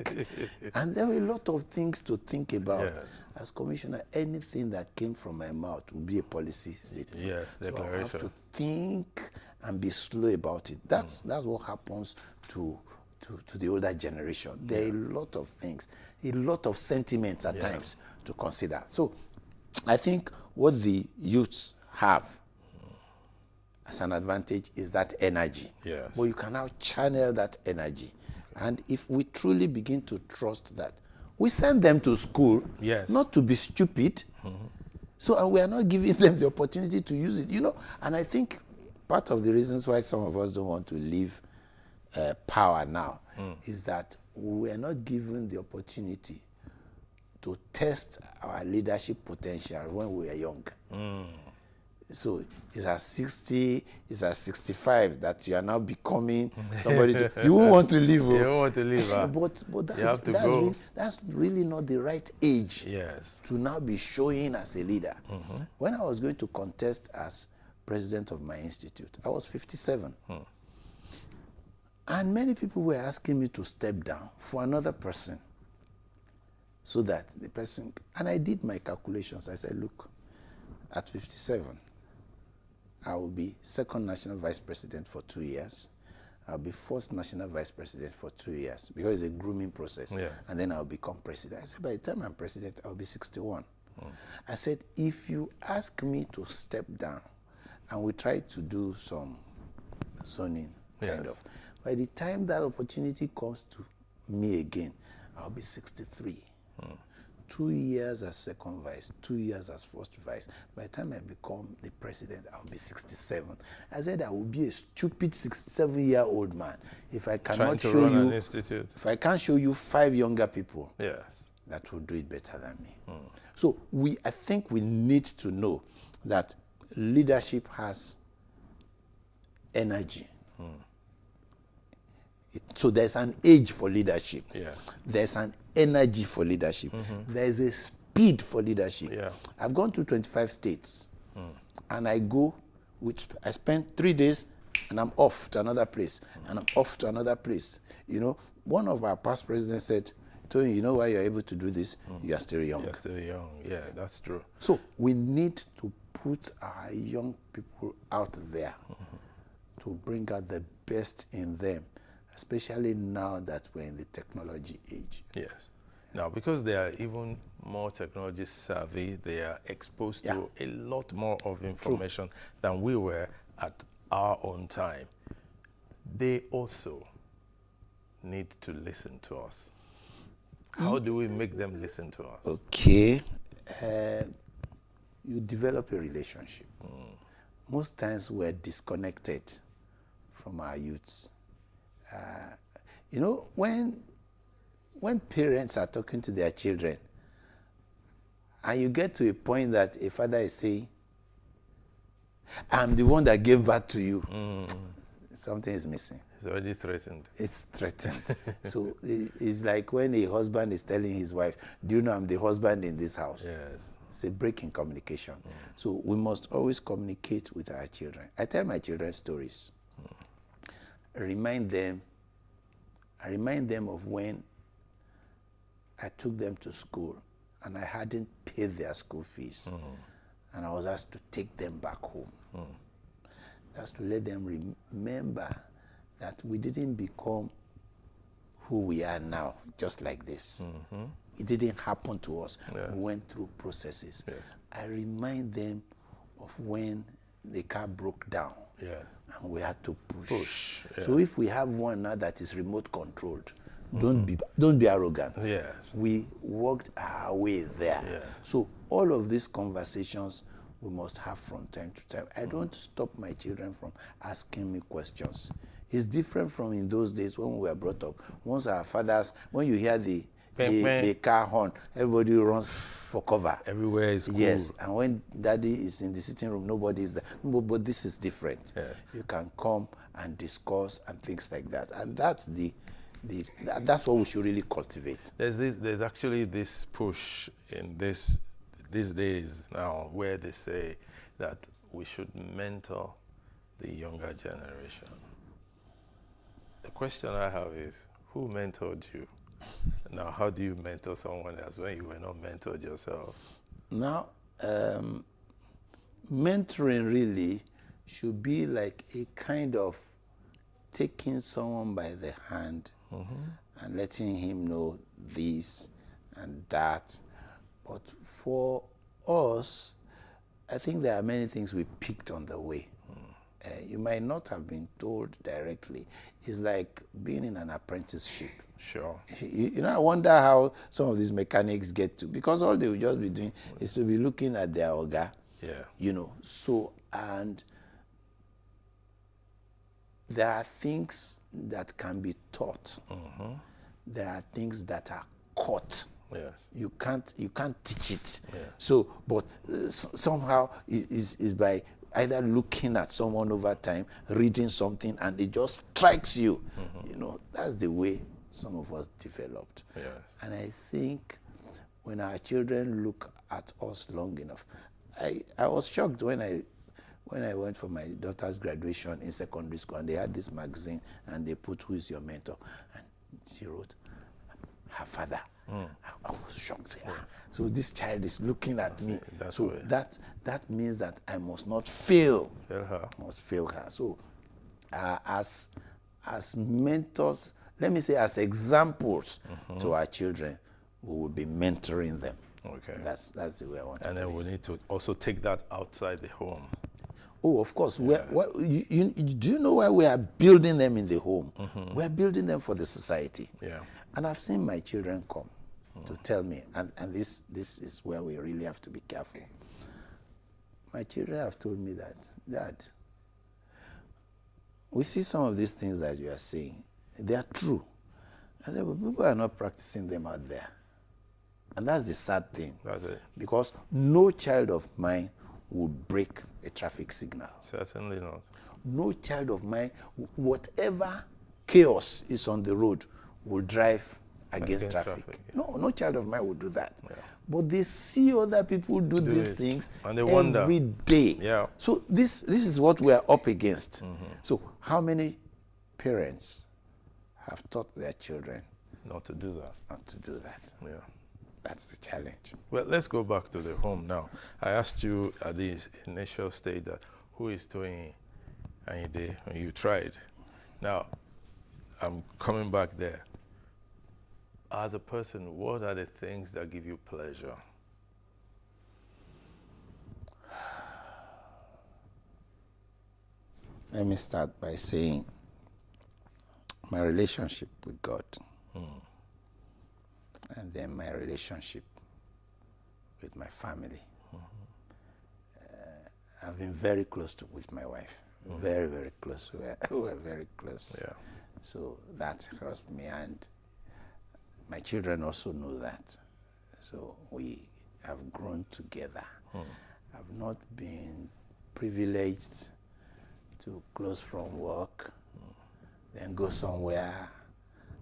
And there were a lot of things to think about. Yes. As commissioner, anything that came from my mouth would be a policy statement. Yes, So I declaration. have to think and be slow about it. That's what happens to the older generation. There are a lot of things, a lot of sentiments at times to consider. So I think what the youths have as an advantage is that energy. Yes. But you can now channel that energy. And if we truly begin to trust that, we send them to school Yes. not to be stupid. So, and we are not giving them the opportunity to use it, And I think part of the reasons why some of us don't want to leave power now is that we are not given the opportunity to test our leadership potential when we are young. So it's at 60, it's at 65 that you are now becoming somebody. You won't want to leave. You don't want to leave. But You have to go. That's really not the right age Yes. to now be showing as a leader. When I was going to contest as president of my institute, I was 57. And many people were asking me to step down for another person so that the person, and I did my calculations. I said, look, at 57, I will be second national vice president for 2 years. I'll be first national vice president for 2 years because it's a grooming process. Yeah. And then I'll become president. I said, by the time I'm president, I'll be 61. I said, if you ask me to step down, and we try to do some zoning kind of, by the time that opportunity comes to me again, I'll be 63. 2 years as second vice, 2 years as first vice. By the time I become the president, I'll be 67. I said I will be a stupid 67-year-old man if I cannot show you an institute. If I can't show you 5 younger people Yes. that will do it better than me. So I think we need to know that leadership has energy. So there's an age for leadership. Yeah. There's an energy for leadership. There's a speed for leadership. Yeah. I've gone to 25 states, and I spend 3 days, and I'm off to another place, and I'm off to another place. One of our past presidents said, Tony, you know why you're able to do this? You are still young. You're still young. Yeah, that's true. So we need to put our young people out there to bring out the best in them, especially now that we're in the technology age. Yes. Now, because they are even more technology savvy, they are exposed to a lot more of information than we were at our own time. They also need to listen to us. How do we make them listen to us? Okay. You develop a relationship. Most times we're disconnected from our youths. When parents are talking to their children, and you get to a point that a father is saying, I'm the one that gave birth to you, something is missing. It's already threatened. It's threatened. So it's like when a husband is telling his wife, do you know I'm the husband in this house? Yes. It's a break in communication. So we must always communicate with our children. I tell my children stories. I remind them of when I took them to school and I hadn't paid their school fees. And I was asked to take them back home. That's to let them remember that we didn't become who we are now just like this. It didn't happen to us. Yes. We went through processes. Yes. I remind them of when the car broke down. Yes. And we had to push. Yeah. So if we have one now that is remote controlled, don't be arrogant. Yes. We worked our way there. Yes. So all of these conversations we must have from time to time. I don't stop my children from asking me questions. It's different from in those days when we were brought up. Once our fathers, when you hear the car horn, everybody runs for cover. Everywhere is cool. Yes, and when daddy is in the sitting room, nobody is there. But this is different. Yes. You can come and discuss and things like that. And that's that's what we should really cultivate. There's actually this push in these days now where they say that we should mentor the younger generation. The question I have is, who mentored you? Now, how do you mentor someone else when you were not mentored yourself? Now, mentoring really should be like a kind of taking someone by the hand and letting him know this and that. But for us, I think there are many things we picked on the way. You might not have been told directly. It's like being in an apprenticeship. Sure. You know, I wonder how some of these mechanics get to, because all they will just be doing is to be looking at their oga. Yeah. You know, so, and there are things that can be taught. There are things that are caught. Yes. You can't teach it. Yeah. So, but somehow is by either looking at someone over time, reading something, and it just strikes you. You know, that's the way some of us developed. Yes. And I think when our children look at us long enough, I was shocked when I went for my daughter's graduation in secondary school, and they had this magazine, and they put, "Who is your mentor?" And she wrote, "Her father." I was shocked. So this child is looking at me. So that means that I must not fail. Fail her. I must fail her. So as mentors, let me say as examples to our children, we will be mentoring them. Okay. That's the way I want to. And then we need to also take that outside the home. Oh, of course. Do you know why we are building them in the home? We are building them for the society. Yeah. And I've seen my children come to tell me, and this is where we really have to be careful. My children have told me that, "Dad, we see some of these things that you are saying. They are true." I said, "But people are not practicing them out there." And that's the sad thing. That's it. Because no child of mine would break a traffic signal. Certainly not. No child of mine, whatever chaos is on the road, will drive against traffic. Yeah. No child of mine will do that. Yeah. But they see other people do these things and they wonder. Every day. Yeah. So this is what we are up against. So how many parents have taught their children not to do that? Not to do that. Yeah. That's the challenge. Well, let's go back to the home now. I asked you at the initial stage that who is doing Ayinde when you tried. Now, I'm coming back there. As a person, what are the things that give you pleasure? Let me start by saying my relationship with God. And then my relationship with my family. I've been very close with my wife. Very, very close. We're very close. Yeah. So that helps me, and my children also know that. So we have grown together. I've not been privileged to close from work, then go somewhere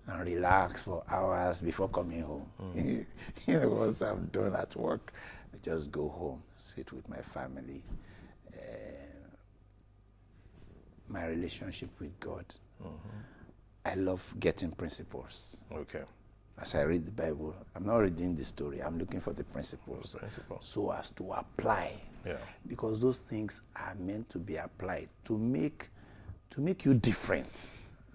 and relax for hours before coming home. Once I'm done at work, I just go home, sit with my family. My relationship with God. I love getting principles. Okay. As I read the Bible, I'm not reading the story, I'm looking for the principles. So as to apply. Yeah. Because those things are meant to be applied to make you different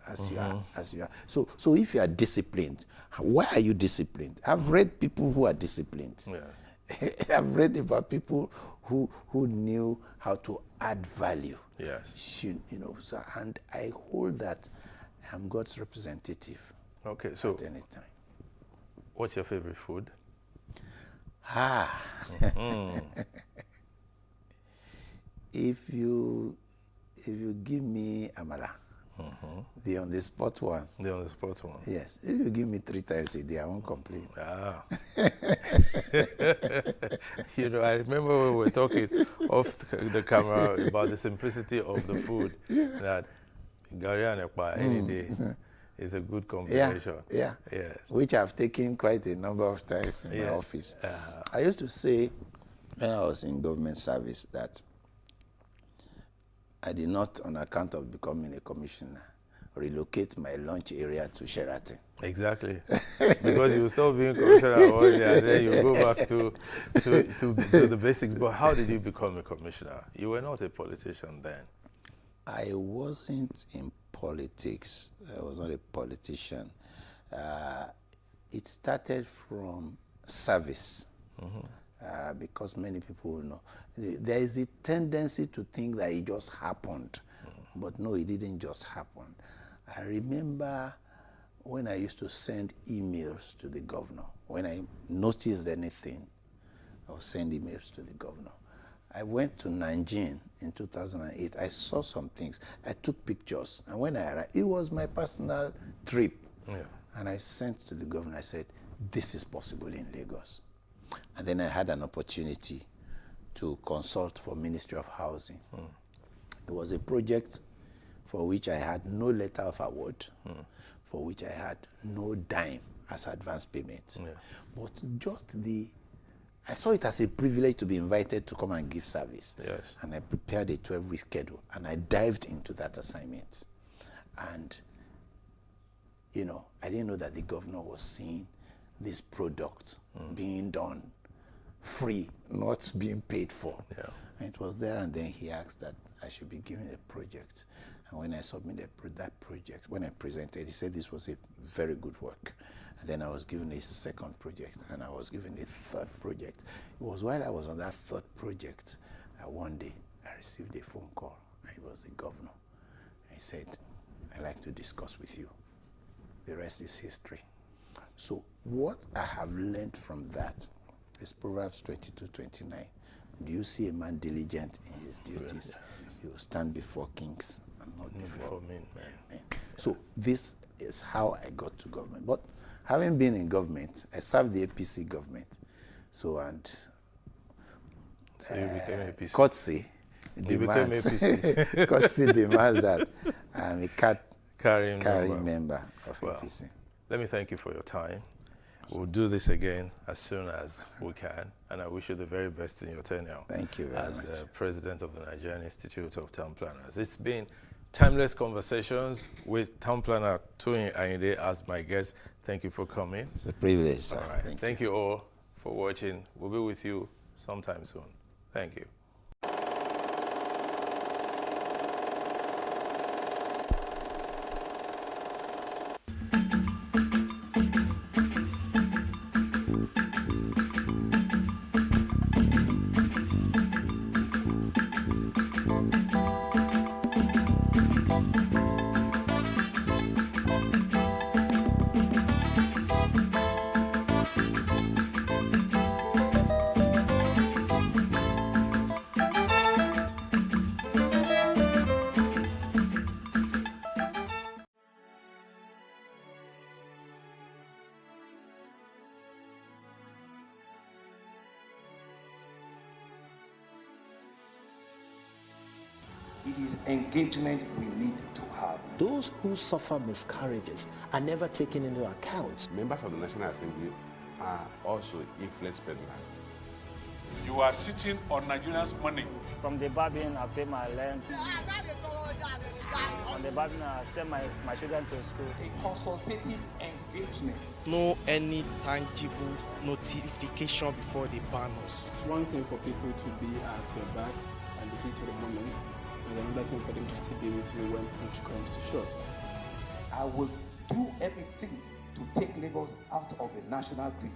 as you are. So if you are disciplined, why are you disciplined? I've read people who are disciplined. Yes. I've read about people who knew how to add value. Yes. You know, so, and I hold that I'm God's representative. Okay, so at any time. What's your favorite food? If you give me amala, the on the spot one. The on the spot one. Yes. If you give me 3 times a day, I won't complain. Ah. You know, I remember when we were talking off the camera about the simplicity of the food, that gari and ekpa any day is a good combination. Yeah. Yes. Which I've taken quite a number of times in my office. I used to say when I was in government service that I did not, on account of becoming a commissioner, relocate my lunch area to Sheraton. Exactly. Because you stop being commissioner one day and then you go back to the basics. But how did you become a commissioner? You were not a politician then. I wasn't in politics. I was not a politician. It started from service. Because many people will know. There is a tendency to think that it just happened. But no, it didn't just happen. I remember when I used to send emails to the governor. When I noticed anything, I would send emails to the governor. I went to Nanjing in 2008. I saw some things. I took pictures. And when I arrived, it was my personal trip. Yeah. And I sent to the governor, I said, this is possible in Lagos. And then I had an opportunity to consult for Ministry of Housing. It was a project for which I had no letter of award, for which I had no dime as advance payment. Yeah. But just I saw it as a privilege to be invited to come and give service. Yes. And I prepared a 12-week schedule, and I dived into that assignment. And, you know, I didn't know that the governor was seeing this product being done free, not being paid for. Yeah. And it was there, and then he asked that I should be given a project. And when I submitted that project, when I presented, he said this was a very good work. And then I was given a second project, and I was given a third project. It was while I was on that third project that one day I received a phone call. It was the governor. He said, I'd like to discuss with you. The rest is history. So what I have learned from that is Proverbs 22:29. Do you see a man diligent in his duties? He will stand before kings and not before men. So this is how I got to government. But having been in government, I served the APC government. So, and So you became APC. courtesy demands, APC. courtesy demands that I'm a carrying member of Well, APC. Let me thank you for your time. We'll do this again as soon as we can, and I wish you the very best in your tenure. Thank you very as much. President of the Nigerian Institute of Town Planners. It's been timeless conversations with Town Planner Toyin Ayinde as my guest. Thank you for coming. It's a privilege, sir. All right. Thank you all for watching. We'll be with you sometime soon. Thank you. It is engagement we need to have. Those who suffer miscarriages are never taken into account. Members of the National Assembly are also influence peddlers. You are sitting on Nigerians' money. From the barbing, I pay my rent. On the barbing, I send my children to school. A consultative engagement. No any tangible notification before they ban us. It's one thing for people to be at your back and the heat of the moment, and another thing for them to still be with you when push comes to shove. I will do everything to take Lagos out of the national grid.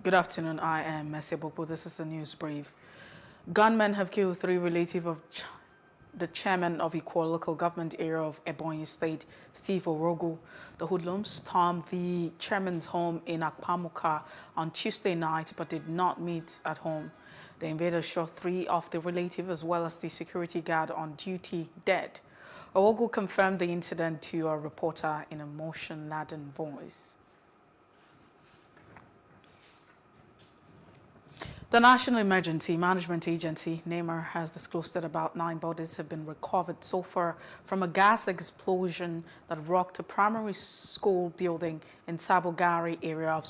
Good afternoon. I am Messi Bopo. This is the news brief. Gunmen have killed 3 relatives of the chairman of Equal local government area of Ebonyi State, Steve Orogo. The hoodlums stormed the chairman's home in Akpamuka on Tuesday night but did not meet at home. The invaders shot 3 of the relatives as well as the security guard on duty dead. Orogo confirmed the incident to a reporter in a emotion-laden voice. The National Emergency Management Agency, NEMA, has disclosed that about 9 bodies have been recovered so far from a gas explosion that rocked a primary school building in Sabogari area of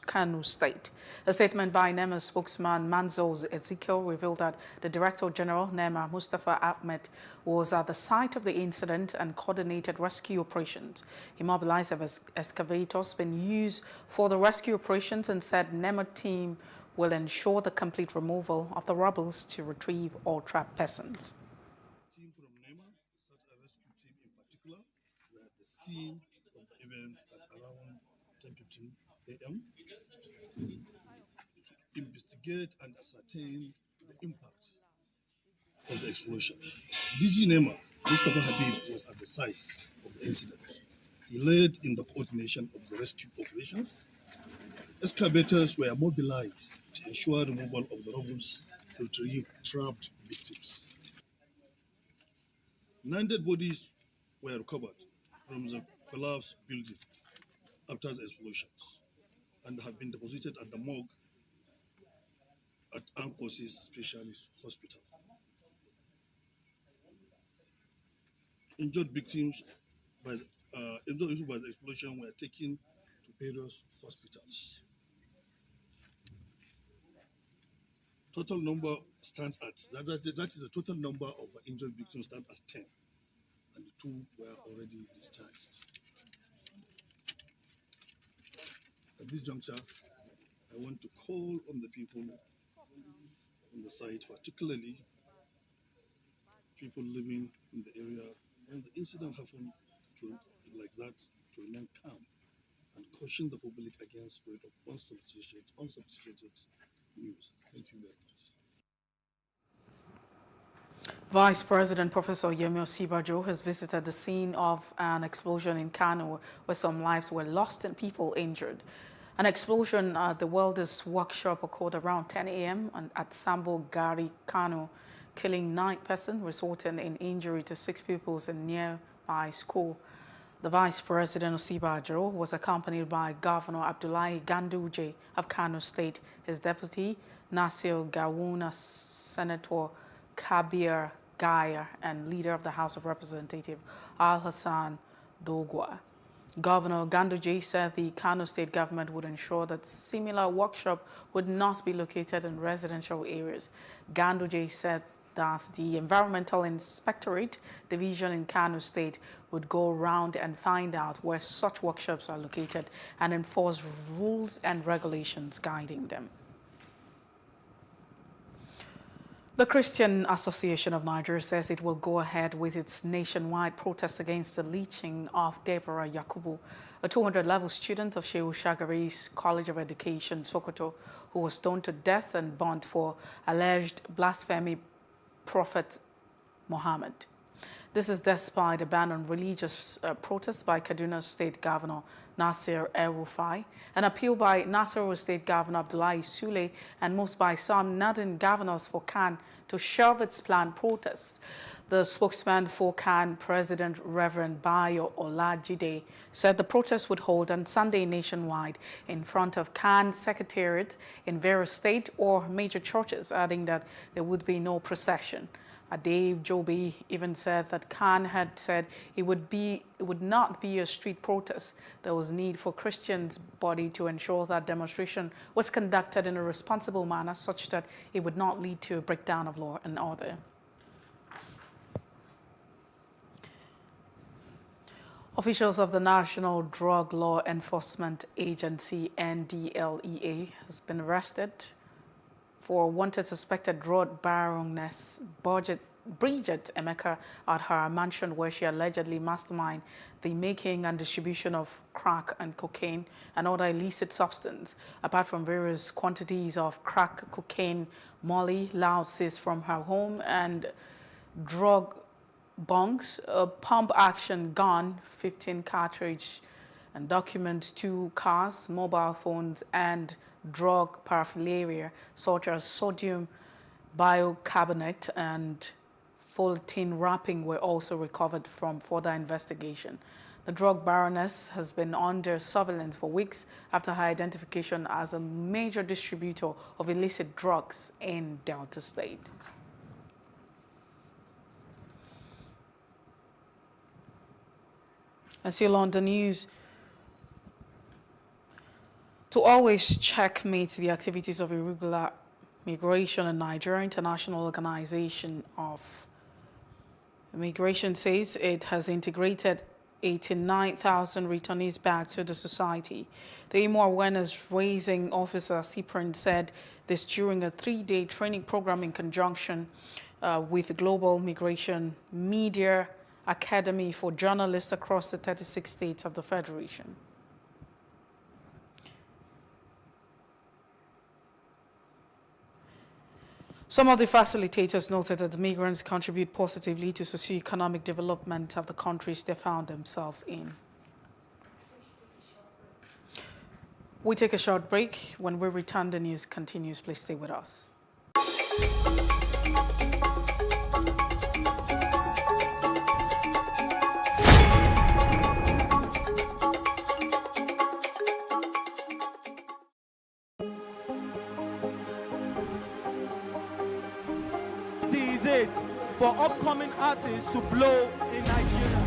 Kano State. A statement by NEMA spokesman Manzos Ezekiel revealed that the Director General, NEMA, Mustafa Ahmed, was at the site of the incident and coordinated rescue operations. He mobilized excavators been used for the rescue operations and said NEMA team will ensure the complete removal of the rubble to retrieve all trapped persons. Team from NEMA, such a rescue team in particular, were at the scene of the event at around 10:15 a.m. to investigate and ascertain the impact of the explosion. DG NEMA, Mustafa Habib, was at the site of the incident. He led in the coordination of the rescue operations. Excavators were mobilized to ensure removal of the rubble to retrieve trapped victims. 9 dead bodies were recovered from the collapsed building after the explosions and have been deposited at the morgue at Armed Forces Specialist Hospital. Injured victims by the explosion were taken to various hospitals. Total number stands at, that is the total number of injured victims stands as 10, and the 2 were already discharged. At this juncture, I want to call on the people on the site, particularly people living in the area, when the incident happened like that, to remain calm and caution the public against spread of unsubstantiated news. Thank you very much. Vice President Professor Yemi Osibajo has visited the scene of an explosion in Kano where some lives were lost and people injured. An explosion at the welder's workshop occurred around 10 a.m. at Sambo Gari, Kano, killing 9 persons, resulting in injury to 6 people in a nearby school. The Vice President Osibajo was accompanied by Governor Abdullahi Ganduje of Kano State, his deputy Nasir Gawuna, Senator Kabir Gaya, and leader of the House of Representatives Al Hassan Dogwa. Governor Ganduje said the Kano State government would ensure that similar workshop would not be located in residential areas. Ganduje said that the Environmental Inspectorate Division in Kano State would go around and find out where such workshops are located and enforce rules and regulations guiding them. The Christian Association of Nigeria says it will go ahead with its nationwide protest against the lynching of Deborah Yakubu, a 200-level student of Shehu Shagari's College of Education, Sokoto, who was stoned to death and burned for alleged blasphemy Prophet Muhammad. This is despite a ban on religious protests by Kaduna State Governor Nasir El-Rufai, an appeal by Nasarawa State Governor Abdullahi Sule, and most by some northern governors for CAN to shelve its planned protests. The spokesman for CAN, President Reverend Bayo Olajide, said the protest would hold on Sunday nationwide in front of CAN Secretariat in various state or major churches, adding that there would be no procession. Dave Joby even said that Khan had said it would not be a street protest. There was need for Christians' body to ensure that demonstration was conducted in a responsible manner such that it would not lead to a breakdown of law and order. Officials of the National Drug Law Enforcement Agency, NDLEA, has been arrested for wanted suspected drug baroness Budget Bridget Emeka at her mansion where she allegedly masterminded the making and distribution of crack and cocaine and other illicit substance. Apart from various quantities of crack, cocaine, molly, loud cysts from her home and drug bunks, a pump-action gun, 15 cartridge and documents, 2 cars, mobile phones, and drug paraphernalia such as sodium bicarbonate and tin wrapping were also recovered from further investigation. The drug baroness has been under surveillance for weeks after her identification as a major distributor of illicit drugs in Delta State. And still on the news, to always checkmate the activities of irregular migration in Nigeria, International Organization of Migration says it has integrated 89,000 returnees back to the society. The Imo Awareness Raising Officer, Cyprian, said this during a 3-day training program in conjunction with the Global Migration Media Academy for journalists across the 36 states of the Federation. Some of the facilitators noted that the migrants contribute positively to socio-economic development of the countries they found themselves in. We take a short break. When we return, the news continues. Please stay with us. For upcoming artists to blow in Nigeria.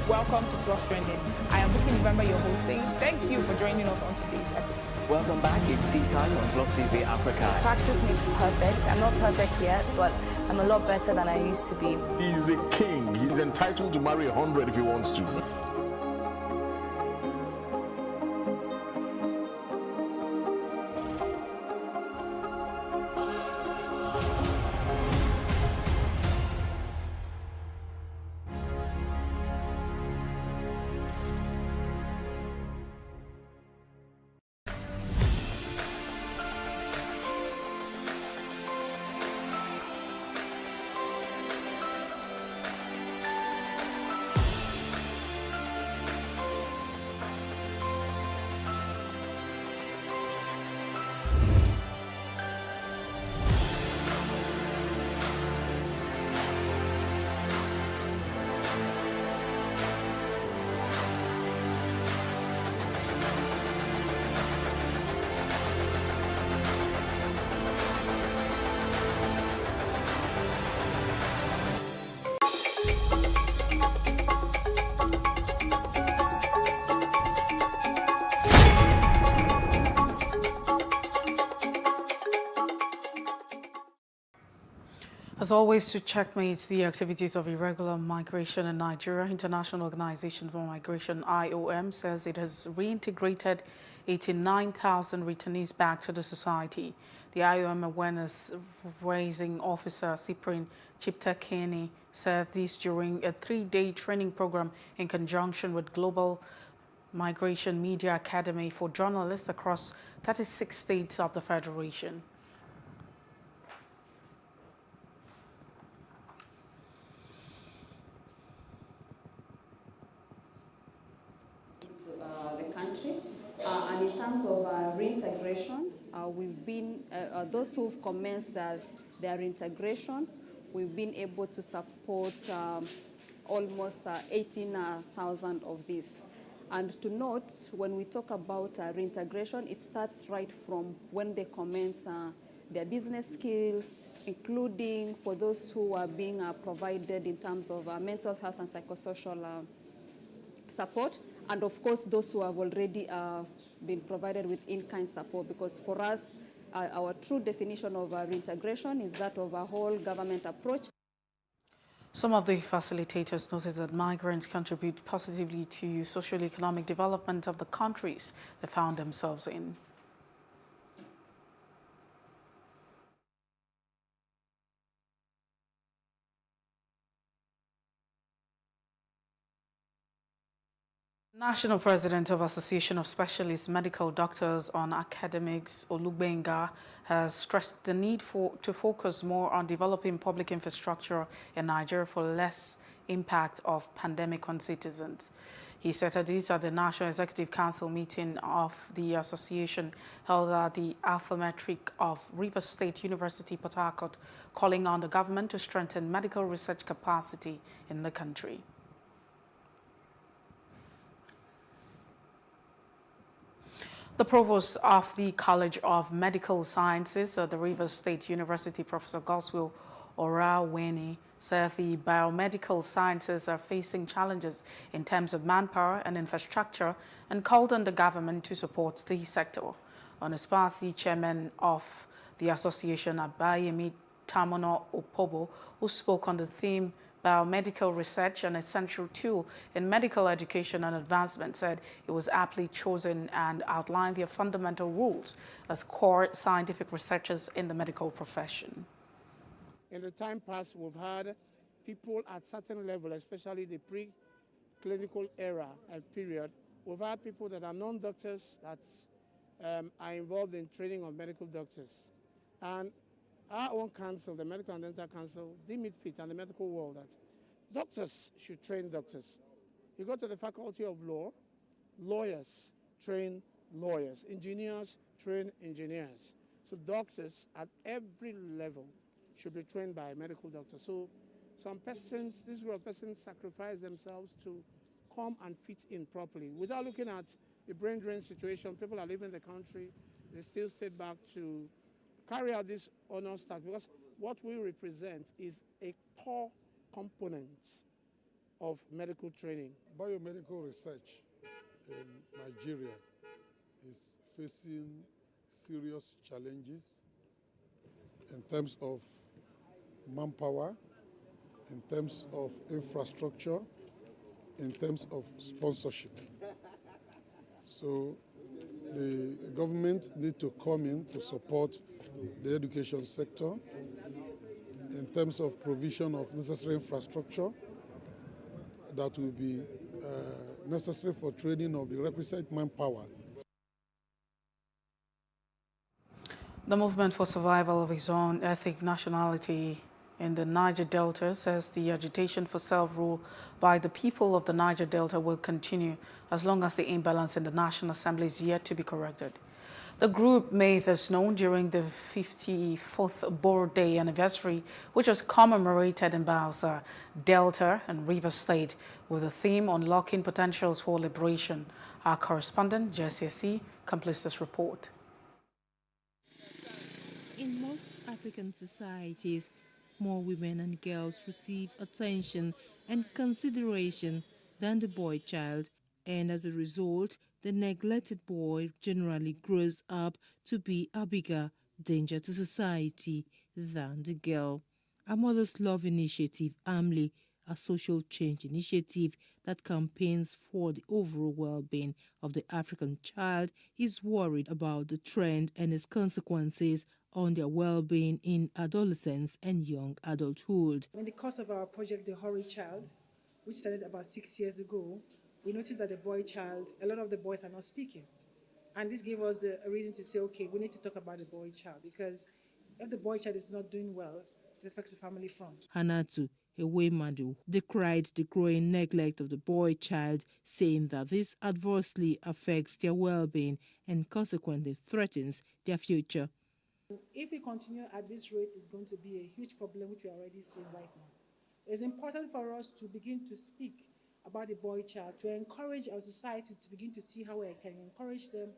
Welcome to Plus Trending. I am Booking November, your host, saying thank you for joining us on today's episode. Welcome back. It's tea time on PlusTvAfrica. Practice makes perfect. I'm not perfect yet, but I'm a lot better than I used to be. He's a king. He's entitled to marry 100 if he wants to. As always, to checkmate the activities of irregular migration in Nigeria, International Organization for Migration, IOM, says it has reintegrated 89,000 returnees back to the society. The IOM Awareness Raising Officer, Cyprian Chiptakeni, said this during a 3-day training program in conjunction with Global Migration Media Academy for journalists across 36 states of the Federation. And in terms of reintegration, we've been, those who've commenced their reintegration, we've been able to support almost 18,000 of these. And to note, when we talk about reintegration, it starts right from when they commence their business skills, including for those who are being provided in terms of mental health and psychosocial support. And of course, those who have already been provided with in-kind support, because for us, our true definition of reintegration is that of a whole government approach. Some of the facilitators noted that migrants contribute positively to social economic development of the countries they found themselves in. National President of Association of Specialist Medical Doctors on Academics, Olugbenga, has stressed the need to focus more on developing public infrastructure in Nigeria for less impact of pandemic on citizens. He said this at the National Executive Council meeting of the association held at the Alphametric of Rivers State University, Port Harcourt, calling on the government to strengthen medical research capacity in the country. The provost of the College of Medical Sciences at the Rivers State University, Professor Goswill Oraweni, said the biomedical sciences are facing challenges in terms of manpower and infrastructure and called on the government to support the sector. On his part, the chairman of the association, Abayemi Tamono Opobo, who spoke on the theme Biomedical Research, an essential tool in medical education and advancement, said it was aptly chosen and outlined their fundamental rules as core scientific researchers in the medical profession. In the time past, we've had people at certain level, especially the pre-clinical era and period. We've had people that are non-doctors that are involved in training of medical doctors. And our own council, the Medical and Dental Council, deem it fit, and the medical world, that doctors should train doctors. You go to the Faculty of Law, lawyers train lawyers, engineers train engineers. So doctors at every level should be trained by medical doctors. So some persons, this group of persons sacrifice themselves to come and fit in properly. Without looking at the brain drain situation, people are leaving the country, they still stay back to carry out this honor task, because what we represent is a core component of medical training. Biomedical research in Nigeria is facing serious challenges in terms of manpower, in terms of infrastructure, in terms of sponsorship. So the government need to come in to support the education sector in terms of provision of necessary infrastructure that will be necessary for training of the requisite manpower. The Movement for Survival of His Own Ethnic Nationality in the Niger Delta says the agitation for self-rule by the people of the Niger Delta will continue as long as the imbalance in the National Assembly is yet to be corrected. The group made this known during the 54th Board Day anniversary, which was commemorated in Bausa, Delta and Rivers State, with a theme unlocking potentials for liberation. Our correspondent, Jessie, completes this report. In most African societies, more women and girls receive attention and consideration than the boy child, and as a result, the neglected boy generally grows up to be a bigger danger to society than the girl. A Mother's Love Initiative, AMLI, a social change initiative that campaigns for the overall well-being of the African child, is worried about the trend and its consequences on their well-being in adolescence and young adulthood. In the course of our project, The Hoary Child, which started about 6 years ago, we noticed that the boy child, a lot of the boys are not speaking. And this gave us a reason to say, okay, we need to talk about the boy child, because if the boy child is not doing well, it affects the family front. Hanatu Ewemadu decried the growing neglect of the boy child, saying that this adversely affects their well-being and consequently threatens their future. If we continue at this rate, it's going to be a huge problem, which we are already seeing right now. It's important for us to begin to speak about the boy child, to encourage our society to begin to see how we can encourage them,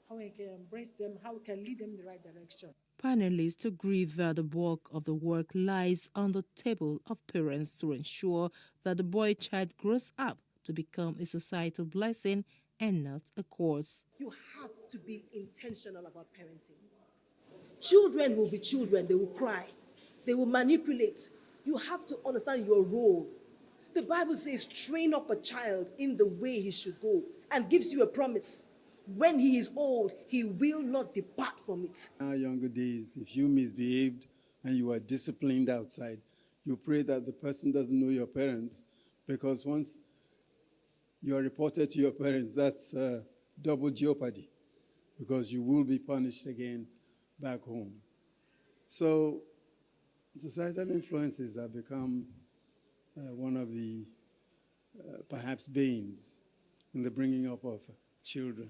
how we can embrace them, how we can lead them in the right direction. Panelists agree that the bulk of the work lies on the table of parents to ensure that the boy child grows up to become a societal blessing and not a curse. You have to be intentional about parenting. Children will be children. They will cry. They will manipulate. You have to understand your role. The Bible says, train up a child in the way he should go, and gives you a promise. When he is old, he will not depart from it. In our younger days, if you misbehaved and you were disciplined outside, you pray that the person doesn't know your parents, because once you are reported to your parents, that's double jeopardy because you will be punished again back home. So societal influences have become one of the perhaps banes in the bringing up of children.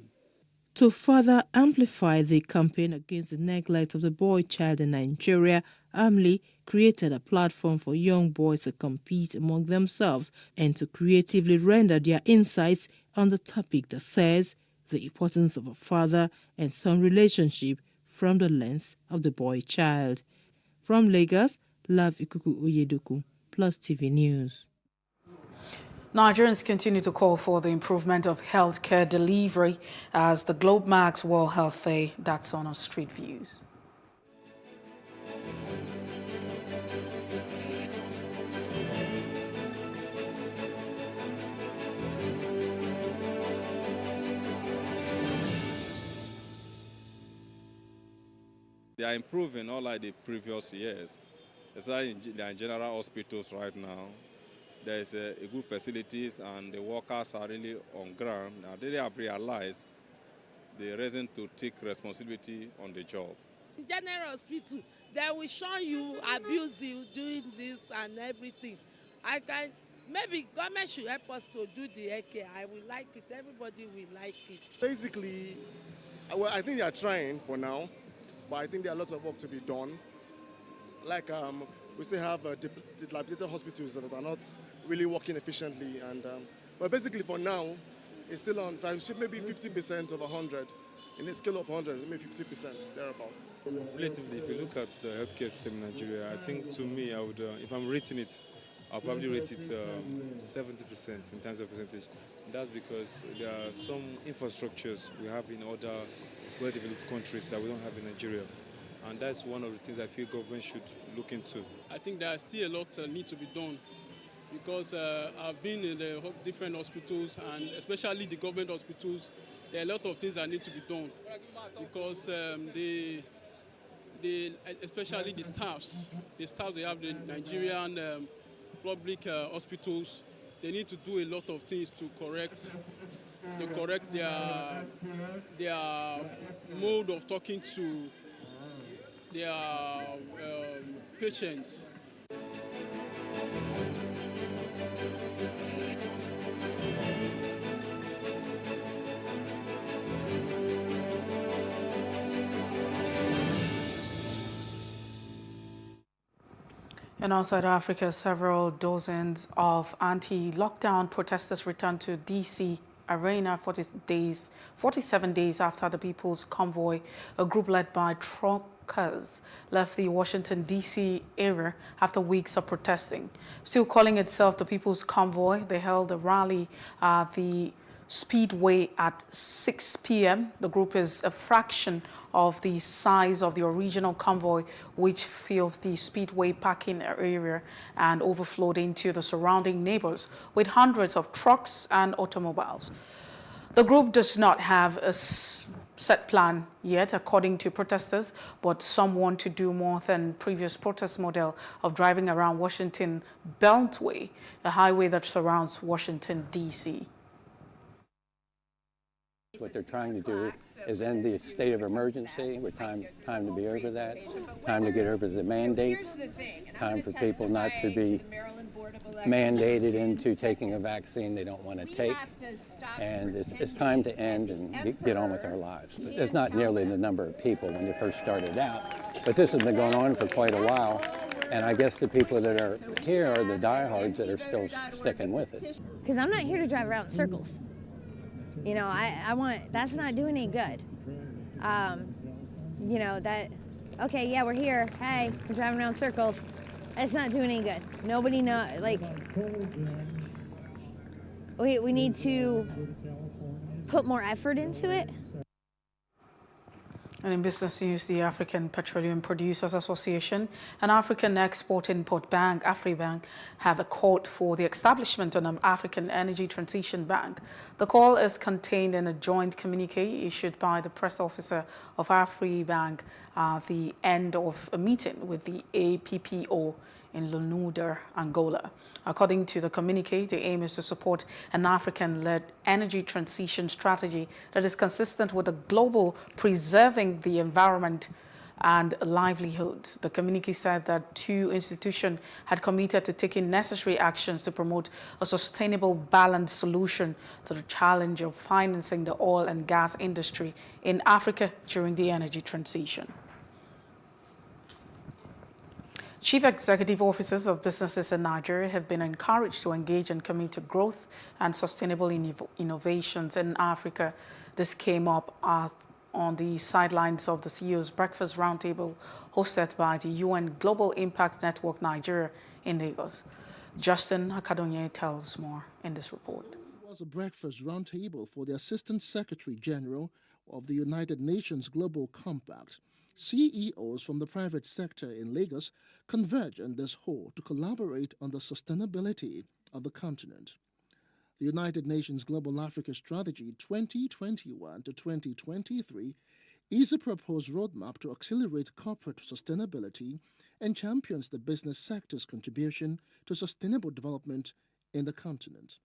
To further amplify the campaign against the neglect of the boy child in Nigeria, AMLI created a platform for young boys to compete among themselves and to creatively render their insights on the topic that says the importance of a father and son relationship from the lens of the boy child. From Lagos, Love Ikuku Oyedoku, Plus TV News. Nigerians continue to call for the improvement of healthcare delivery as the globe marks World Health Day. That's on our Street Views. They are improving unlike the previous years, especially in general hospitals right now. There's a good facilities and the workers are really on ground. Now they have realized the reason to take responsibility on the job. In general hospital, they will show you abuse you doing this and everything. Maybe government should help us to do the healthcare. I will like it. Everybody will like it. Basically, well, I think they are trying for now, but I think there are lots of work to be done. Like we still have dilapidated hospitals that are not really working efficiently, and but basically for now, it's still on. Maybe 50% of 100. In a scale of 100, maybe 50% thereabout. Relatively, if you look at the healthcare system in Nigeria, I think to me, I would, if I'm rating it, I'll probably rate it 70% in terms of percentage. That's because there are some infrastructures we have in other well-developed countries that we don't have in Nigeria. And that's one of the things I feel government should look into. I think there are still a lot need to be done because I've been in the different hospitals and especially the government hospitals. There are a lot of things that need to be done because especially the staffs they have the Nigerian public hospitals, they need to do a lot of things to correct their mode of talking to their patients. And outside Africa, several dozens of anti-lockdown protesters returned to D.C. Arena 47 days after the People's Convoy, a group led by truckers, left the Washington, D.C. area after weeks of protesting. Still calling itself the People's Convoy, they held a rally at the Speedway at 6 p.m. The group is a fraction of the size of the original convoy, which filled the Speedway parking area and overflowed into the surrounding neighbors with hundreds of trucks and automobiles. The group does not have a set plan yet, according to protesters, but some want to do more than previous protest model of driving around Washington Beltway, a highway that surrounds Washington, D.C. What they're trying to do is end the state of emergency. With time to be over that, time to get over the mandates, time for people not to be mandated into taking a vaccine they don't want to take, and it's time to end and get on with our lives. But there's not nearly the number of people when they first started out, but this has been going on for quite a while, and I guess the people that are here are the diehards that are still sticking with it. Because I'm not here to drive around in circles. You know, that's not doing any good. You know, okay, yeah, we're here. Hey, we're driving around circles. That's not doing any good. Nobody knows, like, we need to put more effort into it. And in business news, the African Petroleum Producers Association and African Export-Import Bank, AfriBank, have called for the establishment of an African Energy Transition Bank. The call is contained in a joint communique issued by the press officer of AfriBank at the end of a meeting with the APPO in Lunuda, Angola. According to the communique, the aim is to support an African-led energy transition strategy that is consistent with the global preserving the environment and livelihoods. The communique said that two institutions had committed to taking necessary actions to promote a sustainable, balanced solution to the challenge of financing the oil and gas industry in Africa during the energy transition. Chief executive officers of businesses in Nigeria have been encouraged to engage and commit to growth and sustainable innovations in Africa. This came up on the sidelines of the CEO's Breakfast Roundtable hosted by the UN Global Impact Network Nigeria in Lagos. Justin Akadonye tells more in this report. It was a breakfast roundtable for the Assistant Secretary General of the United Nations Global Compact. CEOs from the private sector in Lagos converged in this hall to collaborate on the sustainability of the continent. The United Nations Global Africa Strategy 2021 to 2023 is a proposed roadmap to accelerate corporate sustainability and champions the business sector's contribution to sustainable development in the continent.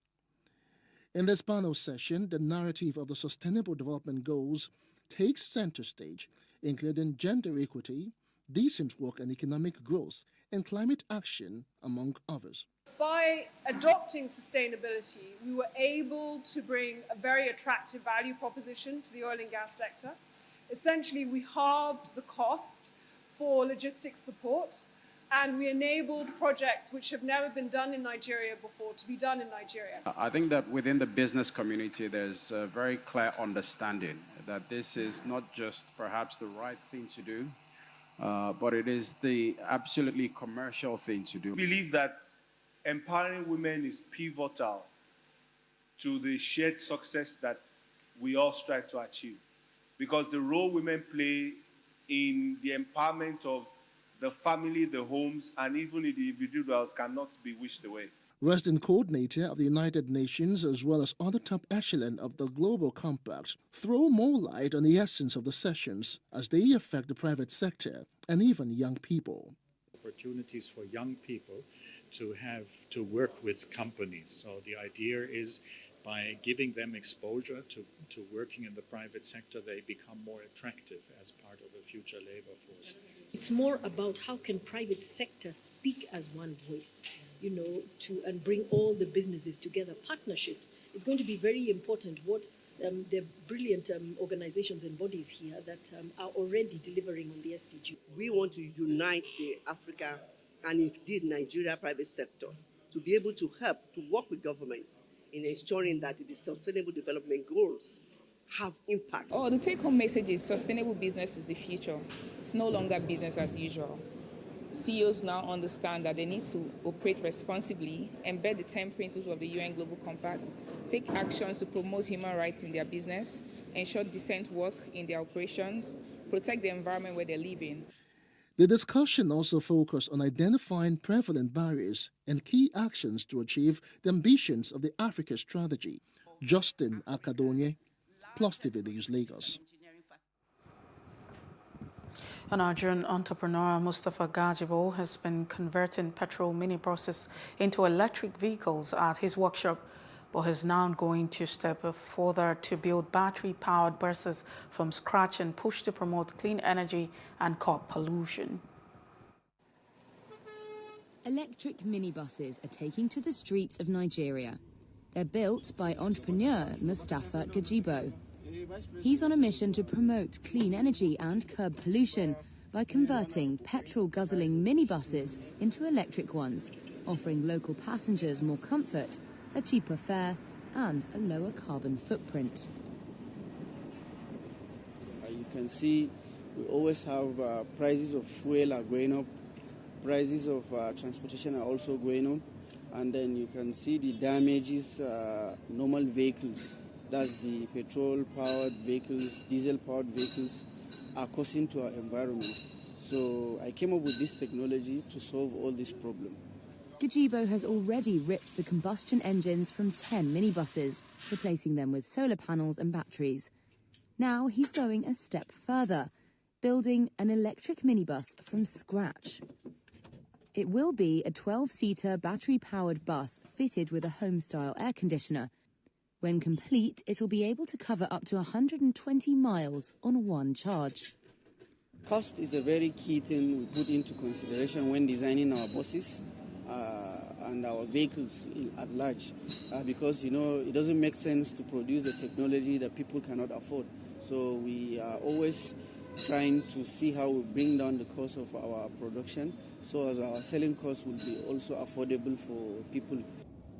In this panel session, the narrative of the Sustainable Development Goals takes center stage, including gender equity, decent work and economic growth, and climate action, among others. By adopting sustainability, we were able to bring a very attractive value proposition to the oil and gas sector. Essentially, we halved the cost for logistics support, and we enabled projects which have never been done in Nigeria before to be done in Nigeria. I think that within the business community, there's a very clear understanding that this is not just perhaps the right thing to do, but it is the absolutely commercial thing to do. I believe that empowering women is pivotal to the shared success that we all strive to achieve, because the role women play in the empowerment of the family, the homes, and even the individuals cannot be wished away. Resident coordinator of the United Nations, as well as other top echelon of the Global Compact, throw more light on the essence of the sessions as they affect the private sector and even young people. Opportunities for young people to have to work with companies. So the idea is by giving them exposure to working in the private sector, they become more attractive as part of a future labor force. It's more about how can private sector speak as one voice, and bring all the businesses together, partnerships. It's going to be very important what the brilliant organizations and bodies here that are already delivering on the SDG. We want to unite the Africa and indeed Nigeria private sector to be able to help to work with governments in ensuring that the Sustainable Development Goals have impact. The take-home message is sustainable business is the future. It's no longer business as usual. CEOs now understand that they need to operate responsibly, embed the 10 principles of the UN Global Compact, take actions to promote human rights in their business, ensure decent work in their operations, protect the environment where they live in. The discussion also focused on identifying prevalent barriers and key actions to achieve the ambitions of the Africa Strategy. Justin Akadonye, PlusTV News, Lagos. A Nigerian entrepreneur, Mustafa Gajibo, has been converting petrol minibuses into electric vehicles at his workshop, but is now going to step further to build battery-powered buses from scratch and push to promote clean energy and curb pollution. Electric minibuses are taking to the streets of Nigeria. They're built by entrepreneur Mustafa Gajibo. He's on a mission to promote clean energy and curb pollution by converting petrol-guzzling minibuses into electric ones, offering local passengers more comfort, a cheaper fare and a lower carbon footprint. You can see we always have prices of fuel are going up, prices of transportation are also going on, and then you can see the damages normal vehicles, that's the petrol-powered vehicles, diesel-powered vehicles, are causing to our environment. So I came up with this technology to solve all this problem. Gajibo has already ripped the combustion engines from 10 minibuses, replacing them with solar panels and batteries. Now he's going a step further, building an electric minibus from scratch. It will be a 12-seater battery-powered bus fitted with a home-style air conditioner. When complete, it'll be able to cover up to 120 miles on one charge. Cost is a very key thing we put into consideration when designing our buses and our vehicles at large, because, you know, it doesn't make sense to produce a technology that people cannot afford. So we are always trying to see how we bring down the cost of our production so as our selling costs will be also affordable for people.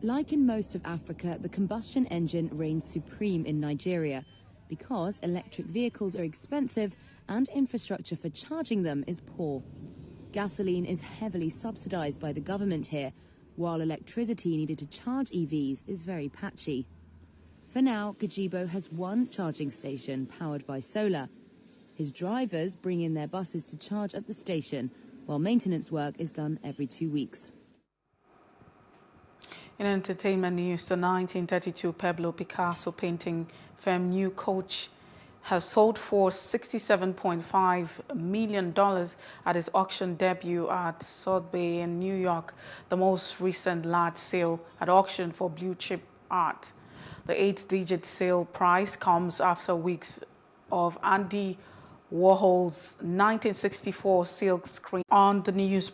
Like in most of Africa, the combustion engine reigns supreme in Nigeria because electric vehicles are expensive and infrastructure for charging them is poor. Gasoline is heavily subsidized by the government here, while electricity needed to charge EVs is very patchy. For now, Gajibo has one charging station powered by solar. His drivers bring in their buses to charge at the station, while maintenance work is done every 2 weeks. In entertainment news, the 1932 Pablo Picasso painting firm New Coach has sold for $67.5 million at its auction debut at Sotheby's in New York, the most recent large sale at auction for blue-chip art. The 8-digit sale price comes after weeks of Andy Warhol's 1964 silk screen on the news.